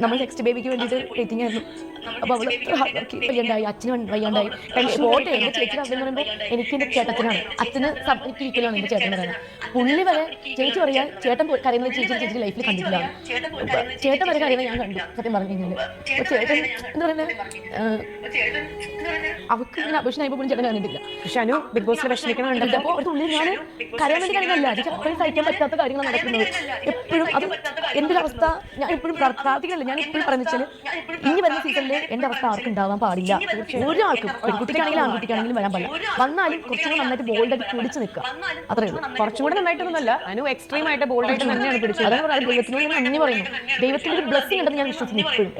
നമ്മൾ നെക്സ്റ്റ് ബേബിക്ക് വേണ്ടിയിട്ട് വെയിറ്റിംഗ് ആയിരുന്നു. അപ്പോൾ അവൾ ഹാർഡ് വർക്ക് വയ്യാണ്ടായി, അച്ഛന് വയ്യാണ്ടായി. പോട്ടെ, എൻ്റെ ചേച്ചിയുടെ ഹസ്ബൻഡ് പറയുമ്പോൾ എനിക്ക് എൻ്റെ ചേട്ടത്തിനാണ്, അച്ഛന് എനിക്ക് ഇരിക്കലാണ് എൻ്റെ ചേട്ടൻ പറയുന്നത്. പുള്ളി വരെ ചേച്ചി പറയാൻ ചേട്ടൻ കരയുന്നത് ചേച്ചി ലൈഫിൽ കണ്ടിട്ടില്ല. ചേട്ടൻ വരെ കരയുന്നത് ഞാൻ കണ്ടു സത്യം പറഞ്ഞു കഴിഞ്ഞാൽ. ചേട്ടൻ എന്താ പറയുന്നത്, അവർക്ക് ഇങ്ങനെ അഭിഷേകമായപ്പോൾ ചേട്ടൻ കണ്ടിട്ടില്ല. പക്ഷെ അനു ബിഗ് ബോസിൽ വിഷമിക്കണം. അപ്പോൾ ഒരു ഉള്ളിൽ ഞാൻ കരയാൻ വേണ്ടി കാര്യങ്ങളല്ല, അത് അപ്പോഴും സഹിക്കാൻ പറ്റാത്ത കാര്യങ്ങൾ നടക്കുന്നത്. എപ്പോഴും അത് എൻ്റെ ഒരു അവസ്ഥ ഞാൻ എപ്പോഴും പ്രാർത്ഥിക്കണല്ലോ. ഞാൻ എപ്പോഴും പറഞ്ഞാൽ ഇനി വരുന്ന സീസണിൽ എൻ്റെ അവസ്ഥ ആർക്കും ഉണ്ടാവാൻ പാടില്ല. ഒരാൾക്കും, പെൺകുട്ടിക്കാണെങ്കിലും ആൺകുട്ടിക്കാണെങ്കിലും വരാൻ പാടില്ല. വന്നാലും കുറച്ചും കൂടെ നന്നായിട്ട് ബോൾഡായിട്ട് പിടിച്ച് നിൽക്കുക, അത്രയേ ഉള്ളൂ. കുറച്ചും കൂടെ നന്നായിട്ടൊന്നുമല്ല, അനു എക്സ്ട്രീം ആയിട്ട് ബോൾഡായിട്ട് തന്നെയാണ് പിടിച്ചത്. അതാണ് ദൈവത്തിനോട് ഞാൻ നന്ദി പറയുന്നു. ദൈവത്തിൻ്റെ ഒരു ബ്ലെസ്സിംഗ് ഉണ്ടെന്ന് ഞാൻ വിശ്വസിക്കുന്നു ഇപ്പോഴും.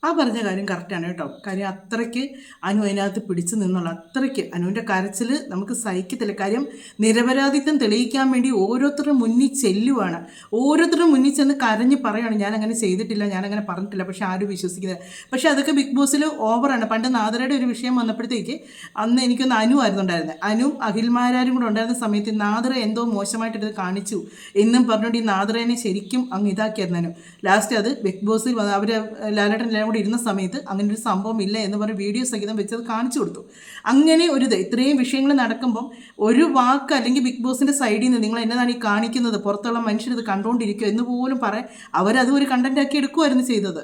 ആ പറഞ്ഞ കാര്യം കറക്റ്റാണ് കേട്ടോ. കാര്യം അത്രയ്ക്ക് അനു അതിനകത്ത് പിടിച്ചു നിന്നുള്ള അത്രയ്ക്ക് അനുവിൻ്റെ കരച്ചിൽ നമുക്ക് സഹിക്കത്തില്ല. കാര്യം നിരപരാധിത്വം തെളിയിക്കാൻ വേണ്ടി ഓരോരുത്തരുടെ മുന്നിൽ ചെല്ലുവാണ്. ഓരോരുത്തരുടെ മുന്നിൽ ചെന്ന് കരഞ്ഞ് പറയുകയാണ് ഞാനങ്ങനെ ചെയ്തിട്ടില്ല, ഞാനങ്ങനെ പറഞ്ഞിട്ടില്ല. പക്ഷെ ആരും വിശ്വസിക്കുന്നത്. പക്ഷെ അതൊക്കെ ബിഗ് ബോസിൽ ഓവറാണ്. പണ്ട് നാദറയുടെ ഒരു വിഷയം വന്നപ്പോഴത്തേക്ക് അന്ന് എനിക്കൊന്ന് അനു ആയിരുന്നുണ്ടായിരുന്നത്. അനു അഖിൽമാരും കൂടെ ഉണ്ടായിരുന്ന സമയത്ത് നാദറ എന്തോ മോശമായിട്ടിത് കാണിച്ചു എന്നും പറഞ്ഞുകൊണ്ട് ഈ നാദറേനെ ശരിക്കും അങ്ങ് ഇതാക്കിയായിരുന്നു അനു. ലാസ്റ്റ് അത് ബിഗ് ബോസിൽ അവർ ലാലേട്ടൻ എല്ലാം അവിടെ ഇരുന്ന സമയത്ത് അങ്ങനെ ഒരു സംഭവം ഇല്ല എന്ന് പറഞ്ഞ് വീഡിയോ സഹിതം വെച്ചത് കാണിച്ചു കൊടുത്തു. അങ്ങനെ ഒരു ഇത്രയും വിഷയങ്ങൾ നടക്കുമ്പം ഒരു വാക്ക് അല്ലെങ്കിൽ ബിഗ് ബോസിന്റെ സൈഡിൽ നിന്ന് നിങ്ങൾ എന്നതാണ് ഈ കാണിക്കുന്നത്, പുറത്തുള്ള മനുഷ്യർ ഇത് കണ്ടുകൊണ്ടിരിക്കുക എന്ന് പോലും പറയാൻ അവരത് ഒരു കണ്ടന്റ് ആക്കി എടുക്കുമായിരുന്നു ചെയ്തത്.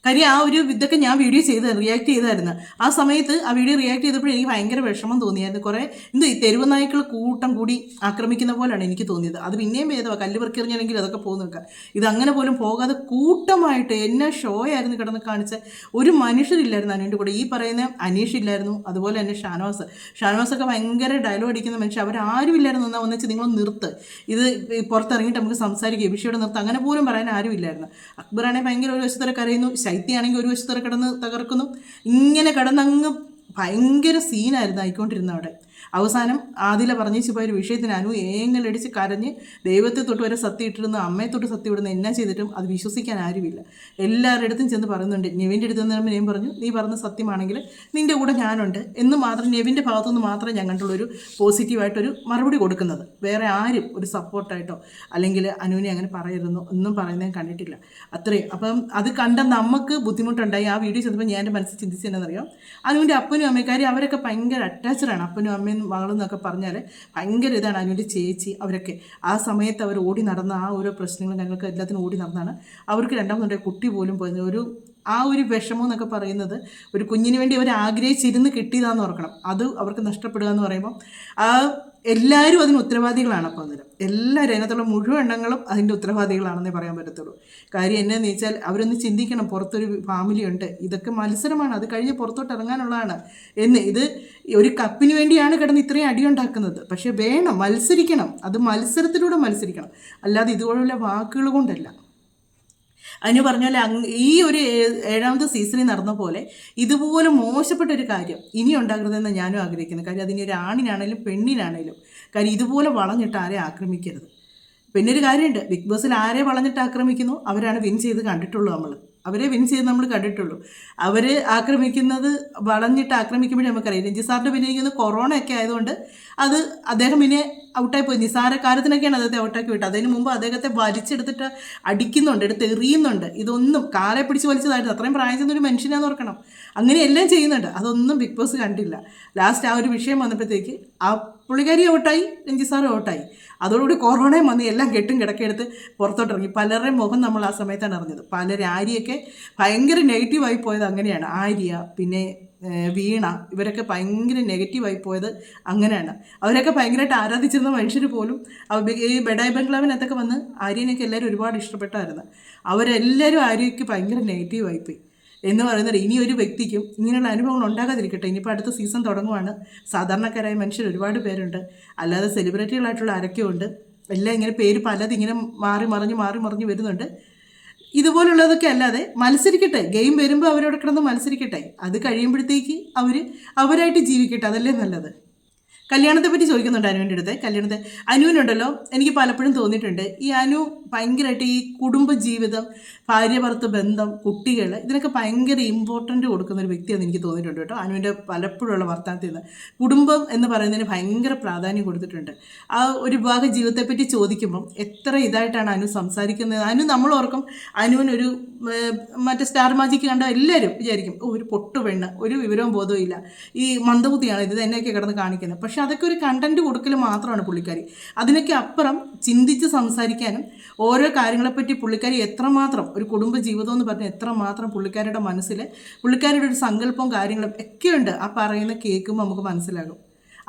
കാര്യം ആ ഒരു ഇതൊക്കെ ഞാൻ വീഡിയോ റിയാക്ട് ചെയ്തായിരുന്നു. ആ സമയത്ത് ആ വീഡിയോ റിയാക്ട് ചെയ്തപ്പോൾ എനിക്ക് ഭയങ്കര വിഷമം തോന്നിയായിരുന്നു. കുറേ ഈ തെരുവ് നായ്ക്കൾ കൂട്ടം കൂടി ആക്രമിക്കുന്ന പോലെയാണ് എനിക്ക് തോന്നിയത്. അത് പിന്നെയും ഭേദമാണ്, കല്ല് പെറുക്കിറിഞ്ഞാണെങ്കിൽ അതൊക്കെ പോകുന്ന നിൽക്കാം. ഇതങ്ങനെ പോലും പോകാതെ കൂട്ടമായിട്ട് എന്നെ ഷോ ആയിരുന്നു കിടന്ന് കാണിച്ച ഒരു മനുഷ്യരില്ലായിരുന്നു അനുവിൻ്റെ കൂടെ. ഈ പറയുന്ന അനീഷ് ഇല്ലായിരുന്നു, അതുപോലെ തന്നെ ഷാനവാസൊക്കെ ഭയങ്കര ഡയലോഗ് അടിക്കുന്ന മനുഷ്യർ. അവരാരും ഇല്ലായിരുന്നു. എന്നാൽ ഒന്നിച്ച് നിങ്ങളൊന്ന് നിർത്ത്, ഇത് പുറത്തിറങ്ങിയിട്ട് നമുക്ക് സംസാരിക്കുക, വിഷയോടെ നിർത്ത്, അങ്ങനെ പോലും പറയാൻ ആരും ഇല്ലായിരുന്നു. അക്ബറാണെങ്കിൽ ഭയങ്കര ഒരു വശത്തോടെ കരയുന്നു, ശൈത്യാണെങ്കിൽ ഒരു വശത്തോടെ കിടന്ന് തകർക്കുന്നു. ഇങ്ങനെ കിടന്നങ്ങ് ഭയങ്കര സീനായിരുന്നു ആയിക്കൊണ്ടിരുന്ന അവിടെ. അവസാനം ആദില പറഞ്ഞു പോയ ഒരു വിഷയത്തിന് അനു ഏങ്ങലടിച്ച് കരഞ്ഞ് ദൈവത്തെ തൊട്ട് വരെ സത്യം ഇട്ടിരുന്ന, അമ്മയെ തൊട്ട് സത്യം ഇടുന്ന എന്നാ ചെയ്തിട്ടും അത് വിശ്വസിക്കാൻ ആരുമില്ല. എല്ലാവരുടെ അടുത്തും ചെന്ന് പറയുന്നുണ്ട്. നെവിൻ്റെ അടുത്ത് നിന്ന് ഞാൻ പറഞ്ഞു, നീ പറഞ്ഞ സത്യമാണെങ്കിൽ നിൻ്റെ കൂടെ ഞാനുണ്ട് എന്ന് മാത്രം നെവിൻ്റെ ഭാഗത്തുനിന്ന് മാത്രമേ ഞാൻ കണ്ടുള്ളൊരു പോസിറ്റീവായിട്ടൊരു മറുപടി കൊടുക്കുന്നത്. വേറെ ആരും ഒരു സപ്പോർട്ടായിട്ടോ അല്ലെങ്കിൽ അനുവിനെ അങ്ങനെ പറയരുതെന്നോ ഒന്നും പറയുന്നത് ഞാൻ കണ്ടിട്ടില്ല. അത്രയും. അപ്പം അത് കണ്ട നമുക്ക് ബുദ്ധിമുട്ടുണ്ടായി. ആ വീഡിയോ ചെയ്തപ്പോൾ ഞാൻ എൻ്റെ മനസ്സിൽ ചിന്തിച്ചതെന്നറിയാം, അനുവിൻ്റെ അപ്പനും അമ്മക്കാരും അവരൊക്കെ ഭയങ്കര അറ്റാച്ച്ഡാണ്. അപ്പനും അമ്മയും മകളെന്നൊക്കെ പറഞ്ഞാൽ ഭയങ്കര ഇതാണ്. അനുവിൻ്റെ ചേച്ചി അവരൊക്കെ ആ സമയത്ത് അവർ ഓടി നടന്ന ആ ഓരോ പ്രശ്നങ്ങളും ഞങ്ങൾക്ക് എല്ലാത്തിനും ഓടി നടന്നാണ്. അവർക്ക് രണ്ടാമതുണ്ടായ കുട്ടി പോലും പോയത് ആ ഒരു വിഷമം എന്നൊക്കെ പറയുന്നത് ഒരു കുഞ്ഞിന് വേണ്ടി അവർ ആഗ്രഹിച്ചിരുന്ന് കിട്ടിയതാന്ന് ഓർക്കണം. അത് അവർക്ക് നഷ്ടപ്പെടുക എന്ന് പറയുമ്പോൾ ആ എല്ലാവരും അതിന് ഉത്തരവാദികളാണ്. അപ്പോൾ അന്നേരം എല്ലാവരും അതിനകത്തുള്ള മുഴുവൻ എണ്ണങ്ങളും അതിൻ്റെ ഉത്തരവാദികളാണെന്നേ പറയാൻ പറ്റത്തുള്ളൂ. കാര്യം എന്നാന്ന് വെച്ചാൽ അവരൊന്ന് ചിന്തിക്കണം, പുറത്തൊരു ഫാമിലി ഉണ്ട്, ഇതൊക്കെ മത്സരമാണ്, അത് കഴിഞ്ഞ് പുറത്തോട്ട് ഇറങ്ങാനുള്ളതാണ് എന്ന്. ഇത് ഒരു കപ്പിന് വേണ്ടിയാണ് കിടന്ന് ഇത്രയും അടിയുണ്ടാക്കുന്നത്. പക്ഷേ വേണം, മത്സരിക്കണം, അത് മത്സരത്തിലൂടെ മത്സരിക്കണം, അല്ലാതെ ഇതുപോലുള്ള വാക്കുകൾ കൊണ്ടല്ല. അനു പറഞ്ഞ പോലെ ഈ ഒരു 7ാമത്തെ സീസണിൽ നടന്ന പോലെ ഇതുപോലെ മോശപ്പെട്ട ഒരു കാര്യം ഇനി ഉണ്ടാകരുതെന്ന് ഞാനും ആഗ്രഹിക്കുന്നു. കാര്യം അതിന് ഒരു ആണിനാണേലും പെണ്ണിനാണേലും കാര്യം ഇതുപോലെ വളഞ്ഞിട്ട് ആരെ ആക്രമിക്കരുത്. പിന്നെ ഒരു കാര്യമുണ്ട്, ബിഗ് ബോസിൽ ആരെ വളഞ്ഞിട്ട് ആക്രമിക്കുന്നു അവരാണ് വിൻ ചെയ്ത് കണ്ടിട്ടുള്ളൂ. അവരെ വിൻ ചെയ്ത് നമ്മൾ കണ്ടിട്ടുള്ളൂ. അവർ ആക്രമിക്കുന്നത് വളഞ്ഞിട്ട് ആക്രമിക്കുമ്പോഴേ നമുക്കറിയാം. രഞ്ജിത്ത് സാറിൻ്റെ പിന്നെ എനിക്കൊന്ന് കൊറോണ ഒക്കെ ആയതുകൊണ്ട് അത് അദ്ദേഹം പിന്നെ ഔട്ടായി പോയി. നിസാര കാര്യത്തിനൊക്കെയാണ് അദ്ദേഹത്തെ ഔട്ടാക്കി വിട്ടത്. അതിന് മുമ്പ് അദ്ദേഹത്തെ വലിച്ചെടുത്തിട്ട് അടിക്കുന്നുണ്ട്, എടുത്ത് എറിയുന്നുണ്ട്. ഇതൊന്നും കാലെ പിടിച്ച് വലിച്ചതായിരുന്നു. അത്രയും പ്രായം ചെന്നൊരു മനുഷ്യനാന്ന് ഓർക്കണം. അങ്ങനെ എല്ലാം ചെയ്യുന്നുണ്ട്. അതൊന്നും ബിഗ് ബോസ് കണ്ടില്ല. ലാസ്റ്റ് ആ ഒരു വിഷയം വന്നപ്പോഴത്തേക്ക് ആ പുള്ളിക്കാരി ഔട്ടായി, രഞ്ജിത്ത് സാറും ഔട്ടായി. അതോടുകൂടി കൊറോണയും വന്ന് എല്ലാം കെട്ടും കിടക്കെടുത്ത് പുറത്തോട്ടിറങ്ങി. പലരുടെയും മുഖം നമ്മൾ ആ സമയത്താണ് അറിഞ്ഞത്. പലരും ആര്യയൊക്കെ ഭയങ്കര നെഗറ്റീവായി പോയത് അങ്ങനെയാണ്. ആര്യ പിന്നെ വീണ ഇവരൊക്കെ ഭയങ്കര നെഗറ്റീവായി പോയത് അങ്ങനെയാണ്. അവരൊക്കെ ഭയങ്കരമായിട്ട് ആരാധിച്ചിരുന്ന മനുഷ്യർ പോലും ഈ ബെഡായി ബംഗ്ലാവിനകത്തൊക്കെ വന്ന് ആര്യനെയൊക്കെ എല്ലാവരും ഒരുപാട് ഇഷ്ടപ്പെട്ടായിരുന്നു. അവരെല്ലാവരും ആര്യയ്ക്ക് ഭയങ്കര നെഗറ്റീവായിപ്പോയി എന്ന് പറയുന്നത്. ഇനി ഒരു വ്യക്തിക്കും ഇങ്ങനെയുള്ള അനുഭവങ്ങൾ ഉണ്ടാകാതിരിക്കട്ടെ. ഇനിയിപ്പോൾ അടുത്ത സീസൺ തുടങ്ങുവാണ്. സാധാരണക്കാരായ മനുഷ്യർ ഒരുപാട് പേരുണ്ട്, അല്ലാതെ സെലിബ്രിറ്റികളായിട്ടുള്ള ആരൊക്കെയുണ്ട്. എല്ലാം ഇങ്ങനെ പേര് പലത് ഇങ്ങനെ മാറി മറിഞ്ഞ് വരുന്നുണ്ട്. ഇതുപോലുള്ളതൊക്കെ അല്ലാതെ മത്സരിക്കട്ടെ. ഗെയിം വരുമ്പോൾ അവരോട് കിടന്ന് മത്സരിക്കട്ടെ. അത് കഴിയുമ്പോഴത്തേക്ക് അവരായിട്ട് ജീവിക്കട്ടെ. അതല്ലേ നല്ലത്. കല്യാണത്തെ പറ്റി ചോദിക്കുന്നുണ്ട് അനുവിൻ്റെ അടുത്ത്. കല്യാണത്തെ അനുവിനുണ്ടല്ലോ, എനിക്ക് പലപ്പോഴും തോന്നിയിട്ടുണ്ട് ഈ അനു ഭയങ്കരമായിട്ട് ഈ കുടുംബ ജീവിതം, ഭാര്യ ഭർത്തൃ ബന്ധം, കുട്ടികൾ, ഇതിനൊക്കെ ഭയങ്കര ഇമ്പോർട്ടൻ്റ് കൊടുക്കുന്ന ഒരു വ്യക്തിയാണെന്ന് എനിക്ക് തോന്നിയിട്ടുണ്ട് കേട്ടോ. അനുവിൻ്റെ പലപ്പോഴുള്ള വർത്തമാനത്തിൽ നിന്ന് കുടുംബം എന്ന് പറയുന്നതിന് ഭയങ്കര പ്രാധാന്യം കൊടുത്തിട്ടുണ്ട്. ആ ഒരു വിവാഹ ജീവിതത്തെപ്പറ്റി ചോദിക്കുമ്പം എത്ര ഇതായിട്ടാണ് അനു സംസാരിക്കുന്നത്. അനു നമ്മൾ ഓർക്കും അനുവിനൊരു മറ്റേ സ്റ്റാർ മാജിക്ക് കണ്ട എല്ലാവരും വിചാരിക്കും ഒരു പൊട്ടു പെണ്ണ്, ഒരു വിവരവും ബോധവും ഇല്ല, ഈ മന്ദബുദ്ധിയാണ്, ഇത് തന്നെയൊക്കെ കിടന്ന് കാണിക്കുന്നത്. പക്ഷെ അതൊക്കെ ഒരു കണ്ടന്റ് കൊടുക്കൽ മാത്രമാണ് പുള്ളിക്കാരി. അതിനൊക്കെ അപ്പുറം ചിന്തിച്ച് സംസാരിക്കാനും ഓരോ കാര്യങ്ങളെപ്പറ്റി പുള്ളിക്കാരി എത്രമാത്രം ഒരു കുടുംബ ജീവിതം എന്ന് പറഞ്ഞാൽ എത്രമാത്രം പുള്ളിക്കാരുടെ മനസ്സിൽ പുള്ളിക്കാരുടെ ഒരു സങ്കല്പവും കാര്യങ്ങളും ഒക്കെയുണ്ട്. ആ പറയുന്ന കേൾക്കുമ്പോൾ നമുക്ക് മനസ്സിലാകും.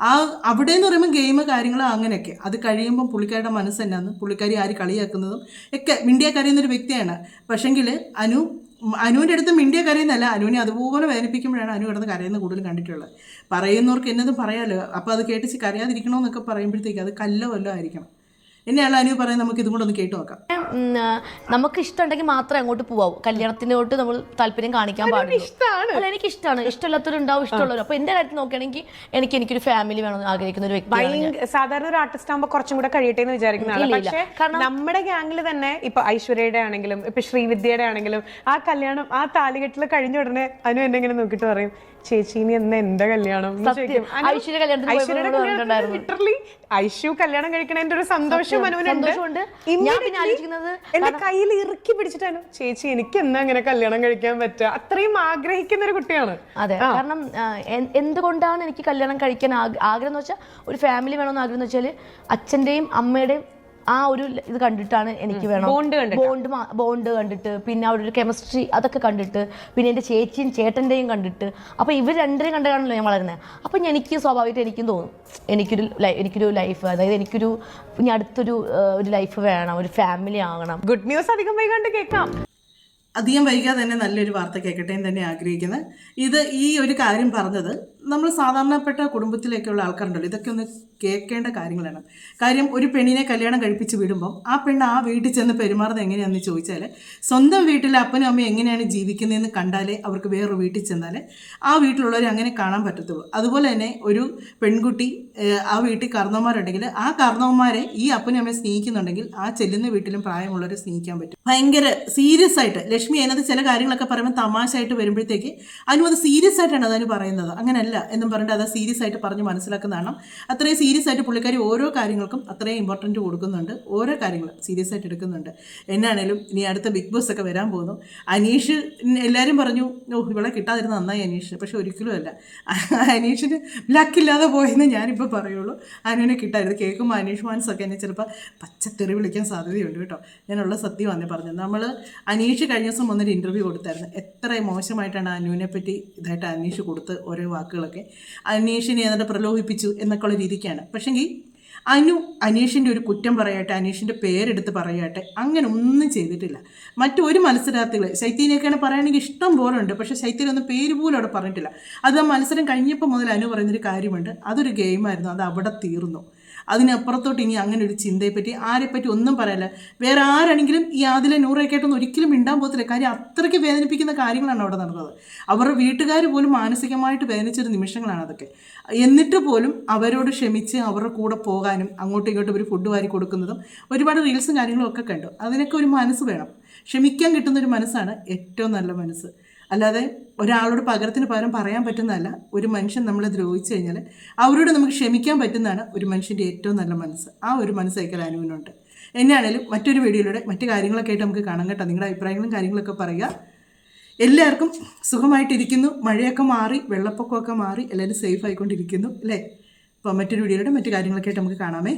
അവിടെ എന്ന് പറയുമ്പോൾ ഗെയിം കാര്യങ്ങൾ അങ്ങനെയൊക്കെ. അത് കഴിയുമ്പം പുള്ളിക്കാരുടെ മനസ്സ് തന്നെയാണ്. പുള്ളിക്കാരി ആര് കളിയാക്കുന്നതും ഒക്കെ മിണ്ടിയ കരയുന്നൊരു വ്യക്തിയാണ്. പക്ഷെങ്കിൽ അനുവിൻ്റെ അടുത്ത് മിണ്ടിയ കരയുന്നല്ല, അനുവിനെ അതുപോലെ വേദനിപ്പിക്കുമ്പോഴാണ് അനു കിടന്ന് കരയുന്ന കൂടുതൽ കണ്ടിട്ടുള്ളത്. പറയുന്നവർക്ക് എന്നതും പറയാമല്ലോ. അപ്പോൾ അത് കേട്ടിച്ച് കരയാതിരിക്കണമെന്നൊക്കെ പറയുമ്പോഴത്തേക്ക് അത് കല്ലോ വല്ലോ ആയിരിക്കണം. എന്നെയാണ് അനു പറയുന്നത്. നമുക്ക് ഇതും കൂടെ ഒന്ന് കേട്ടു നോക്കാം. നമുക്ക് ഇഷ്ടമുണ്ടെങ്കിൽ മാത്രമേ അങ്ങോട്ട് പോവാം. കല്യാണത്തിനോട്ട് നമ്മൾ താല്പര്യം കാണിക്കാൻ പാടില്ല. അല്ല, എനിക്ക് ഇഷ്ടമാണ്. ഇഷ്ടമില്ലാത്തവരുണ്ടാവും, ഇഷ്ടമുള്ളവർ. അപ്പൊ എന്റെ കാര്യത്തിൽ നോക്കുകയാണെങ്കിൽ എനിക്കൊരു ഫാമിലി വേണമെന്ന് ആഗ്രഹിക്കുന്ന ഒരു വ്യക്തി. സാധാരണ ഒരു ആർട്ടിസ്റ്റ് ആകുമ്പോൾ കുറച്ചും കൂടെ കഴിയട്ടെ എന്ന് വിചാരിക്കുന്നതാണ്. പക്ഷേ നമ്മുടെ ഗ്യാങ്ങിൽ തന്നെ ഇപ്പൊ ഐശ്വര്യയുടെ ആണെങ്കിലും ഇപ്പൊ ശ്രീവിദ്യയുടെ ആണെങ്കിലും ആ കല്യാണം ആ താലികെട്ടിൽ കഴിഞ്ഞ ഉടനെ അനു എന്നെ ഇങ്ങനെ നോക്കിയിട്ട് പറയും, ചേച്ചി ഇനി എന്നാ എന്റെ കല്യാണം എന്ന് ചോദിക്കും. ഐശ്വര്യ കല്യാണത്തിന് പോയപ്പോൾ ഐശ്വര്യയുടെ എന്നോട് കല്യാണത്തിന് പറഞ്ഞിട്ടുണ്ടായിരുന്നു. literally ഐഷു കല്യാണം കഴിക്കണതിന്റെ ഒരു സന്തോഷം അനുവിനുണ്ട്. സന്തോഷമുണ്ട്. ഞാൻ പിന്നെ ആലോചിക്കുന്നത് എന്റെ കയ്യിൽ ഇറുക്കി പിടിച്ചിട്ടാണ് ചേച്ചി എനിക്ക് എന്നാ അങ്ങനെ കല്യാണം കഴിക്കാൻ പറ്റുക, അത്രയും ആഗ്രഹിക്കുന്ന ഒരു കുട്ടിയാണ്. അതെ, കാരണം എന്തുകൊണ്ടാണ് എനിക്ക് കല്യാണം കഴിക്കാൻ ആഗ്രഹം എന്ന് വെച്ചാൽ, ഒരു ഫാമിലി വേണമെന്ന് ആഗ്രഹം എന്ന് വെച്ചാൽ അച്ഛൻ്റെയും അമ്മയുടെയും ആ ഒരു ഇത് കണ്ടിട്ടാണ് എനിക്ക് വേണം. ബോണ്ട് കണ്ടിട്ട്, പിന്നെ അവിടെ ഒരു കെമിസ്ട്രി അതൊക്കെ കണ്ടിട്ട്, പിന്നെ എൻ്റെ ചേച്ചിയും ചേട്ടൻ്റെയും കണ്ടിട്ട്, അപ്പോൾ ഇവർ രണ്ടരെയും കണ്ടാണല്ലോ ഞാൻ വളരുന്നത്. അപ്പം എനിക്ക് സ്വാഭാവികമായിട്ട് എനിക്കും തോന്നും എനിക്കൊരു ലൈഫ്, അതായത് ഇനി അടുത്തൊരു ഒരു ലൈഫ് വേണം, ഒരു ഫാമിലി ആകണം. ഗുഡ് ന്യൂസ് അധികം വൈകാണ്ട് കേൾക്കാം. അധികം വൈകാതെ തന്നെ നല്ലൊരു വാർത്ത കേൾക്കട്ടെ എന്ന് തന്നെ ആഗ്രഹിക്കുന്നത്. ഈ ഒരു കാര്യം പറഞ്ഞത് നമ്മൾ സാധാരണപ്പെട്ട കുടുംബത്തിലേക്കുള്ള ആൾക്കാരുണ്ടല്ലോ, ഇതൊക്കെ ഒന്ന് കേൾക്കേണ്ട കാര്യങ്ങളാണ്. കാര്യം, ഒരു പെണ്ണിനെ കല്യാണം കഴിപ്പിച്ച് വിടുമ്പോൾ ആ പെണ്ണ് ആ വീട്ടിൽ ചെന്ന് പെരുമാറുന്നത് എങ്ങനെയാണെന്ന് ചോദിച്ചാൽ, സ്വന്തം വീട്ടിൽ അപ്പനും അമ്മയും എങ്ങനെയാണ് ജീവിക്കുന്നതെന്ന് കണ്ടാലേ അവർക്ക് വേറൊരു വീട്ടിൽ ചെന്നാൽ ആ വീട്ടിലുള്ളവർ അങ്ങനെ കാണാൻ പറ്റത്തുള്ളൂ. അതുപോലെ തന്നെ ഒരു പെൺകുട്ടി ആ വീട്ടിൽ കാരണവന്മാരുണ്ടെങ്കിൽ ആ കാരണവന്മാരെ ഈ അപ്പനും അമ്മയെ സ്നേഹിക്കുന്നുണ്ടെങ്കിൽ ആ ചെല്ലുന്ന വീട്ടിലും പ്രായമുള്ളവരെ സ്നേഹിക്കാൻ പറ്റും. ഭയങ്കര സീരിയസ് ആയിട്ട് ലക്ഷ്മി അതിനകത്ത് ചില കാര്യങ്ങളൊക്കെ പറയുമ്പോൾ തമാശയായിട്ട് വരുമ്പോഴത്തേക്ക് അത് സീരിയസ് ആയിട്ടാണ് അതിന് പറയുന്നത്. അങ്ങനെയല്ല എന്നും പറഞ്ഞിട്ട് അത് സീരിയസ് ആയിട്ട് പറഞ്ഞ് മനസ്സിലാക്കുന്നതാണ്. അത്രയും സീരിയസ് ആയിട്ട് പുള്ളിക്കാരി ഓരോ കാര്യങ്ങൾക്കും അത്രയും ഇമ്പോർട്ടൻറ്റ് കൊടുക്കുന്നുണ്ട്, ഓരോ കാര്യങ്ങളും സീരിയസ് ആയിട്ട് എടുക്കുന്നുണ്ട്. എന്നാണേലും ഇനി അടുത്ത ബിഗ് ബോസ് ഒക്കെ വരാൻ പോകുന്നു. അനീഷ്, എല്ലാവരും പറഞ്ഞു ഇവളെ കിട്ടാതിരുന്ന നന്നായി അനീഷ്, പക്ഷെ ഒരിക്കലും അല്ല. അനീഷിന് ലക്കില്ലാതെ പോയെന്ന് ഞാനിപ്പോൾ പറയുള്ളൂ. അനുവിനെ കിട്ടായിരുന്നു. കേൾക്കുമ്പോൾ അനീഷ് മാൻസൊക്കെ എന്നെ ചിലപ്പോൾ പച്ചത്തെറി വിളിക്കാൻ സാധ്യതയുണ്ട് കേട്ടോ. ഞാനുള്ള സത്യമാണ് പറഞ്ഞത്. നമ്മൾ അനീഷ് കഴിഞ്ഞ ദിവസം വന്നൊരു ഇൻ്റർവ്യൂ കൊടുത്തായിരുന്നു. എത്ര മോശമായിട്ടാണ് അനുവിനെ പറ്റി ഇതായിട്ട് അനീഷ് കൊടുത്ത് ഓരോ വാക്കുകളൊക്കെ അനീഷിനെ എന്നിട്ട് പ്രലോഭിപ്പിച്ചു എന്നൊക്കെയുള്ള രീതിക്കാണ്. പക്ഷെങ്കിൽ അനീഷിൻ്റെ ഒരു കുറ്റം പറയട്ടെ, അനീഷിൻ്റെ പേരെടുത്ത് പറയട്ടെ, അങ്ങനെ ഒന്നും ചെയ്തിട്ടില്ല. മറ്റൊരു മത്സരാർത്ഥികൾ ശൈത്യനെയൊക്കെയാണ് പറയുകയാണെങ്കിൽ ഇഷ്ടം പോലെ ഉണ്ട്, പക്ഷേ ശൈത്യനൊന്നും പേര് പോലും അവിടെ പറഞ്ഞിട്ടില്ല. അത് ആ മത്സരം കഴിഞ്ഞപ്പോൾ മുതൽ അനു പറയുന്നൊരു കാര്യമുണ്ട്, അതൊരു ഗെയിമായിരുന്നു, അത് അവിടെ തീർന്നു. അതിനപ്പുറത്തോട്ട് ഇനി അങ്ങനെ ഒരു ചിന്തയെപ്പറ്റി ആരെപ്പറ്റി ഒന്നും പറയല്ല. വേറെ ആരാണെങ്കിലും ഈ ആദിലെ നൂറേക്കായിട്ടൊന്നും ഒരിക്കലും മിണ്ടാൻ പോകത്തില്ല. കാര്യം അത്രയ്ക്ക് വേദനിപ്പിക്കുന്ന കാര്യങ്ങളാണ് അവിടെ നടന്നത്. അവരുടെ വീട്ടുകാർ പോലും മാനസികമായിട്ട് വേദനിച്ചൊരു നിമിഷങ്ങളാണ് അതൊക്കെ. എന്നിട്ട് പോലും അവരോട് ക്ഷമിച്ച് അവരുടെ കൂടെ പോകാനും അങ്ങോട്ടും ഇങ്ങോട്ടും ഒരു ഫുഡ് വാരി കൊടുക്കുന്നതും ഒരുപാട് റീൽസും കാര്യങ്ങളും ഒക്കെ കണ്ടു. അതിനൊക്കെ ഒരു മനസ്സ് വേണം. ക്ഷമിക്കാൻ കിട്ടുന്നൊരു മനസ്സാണ് ഏറ്റവും നല്ല മനസ്സ്. അല്ലാതെ ഒരാളോട് പകരത്തിന് പകരം പറയാൻ പറ്റുന്നതല്ല. ഒരു മനുഷ്യൻ നമ്മളെ ദ്രോഹിച്ചു കഴിഞ്ഞാൽ അവരോട് നമുക്ക് ക്ഷമിക്കാൻ പറ്റുന്നതാണ് ഒരു മനുഷ്യൻ്റെ ഏറ്റവും നല്ല മനസ്സ്. ആ ഒരു മനസ്സ് അയക്കൽ അനുവിനുണ്ട്. എന്നാണേലും മറ്റൊരു വീഡിയോയിലൂടെ മറ്റു കാര്യങ്ങളൊക്കെ ആയിട്ട് നമുക്ക് കാണാൻ കേട്ടോ. നിങ്ങളുടെ അഭിപ്രായങ്ങളും കാര്യങ്ങളൊക്കെ പറയുക. എല്ലാവർക്കും സുഖമായിട്ടിരിക്കുന്നു. മഴയൊക്കെ മാറി, വെള്ളപ്പൊക്കമൊക്കെ മാറി, എല്ലാവരും സേഫ് ആയിക്കൊണ്ടിരിക്കുന്നു അല്ലേ. അപ്പോൾ മറ്റൊരു വീഡിയോയിലൂടെ മറ്റു കാര്യങ്ങളൊക്കെ ആയിട്ട് നമുക്ക് കാണാമേ.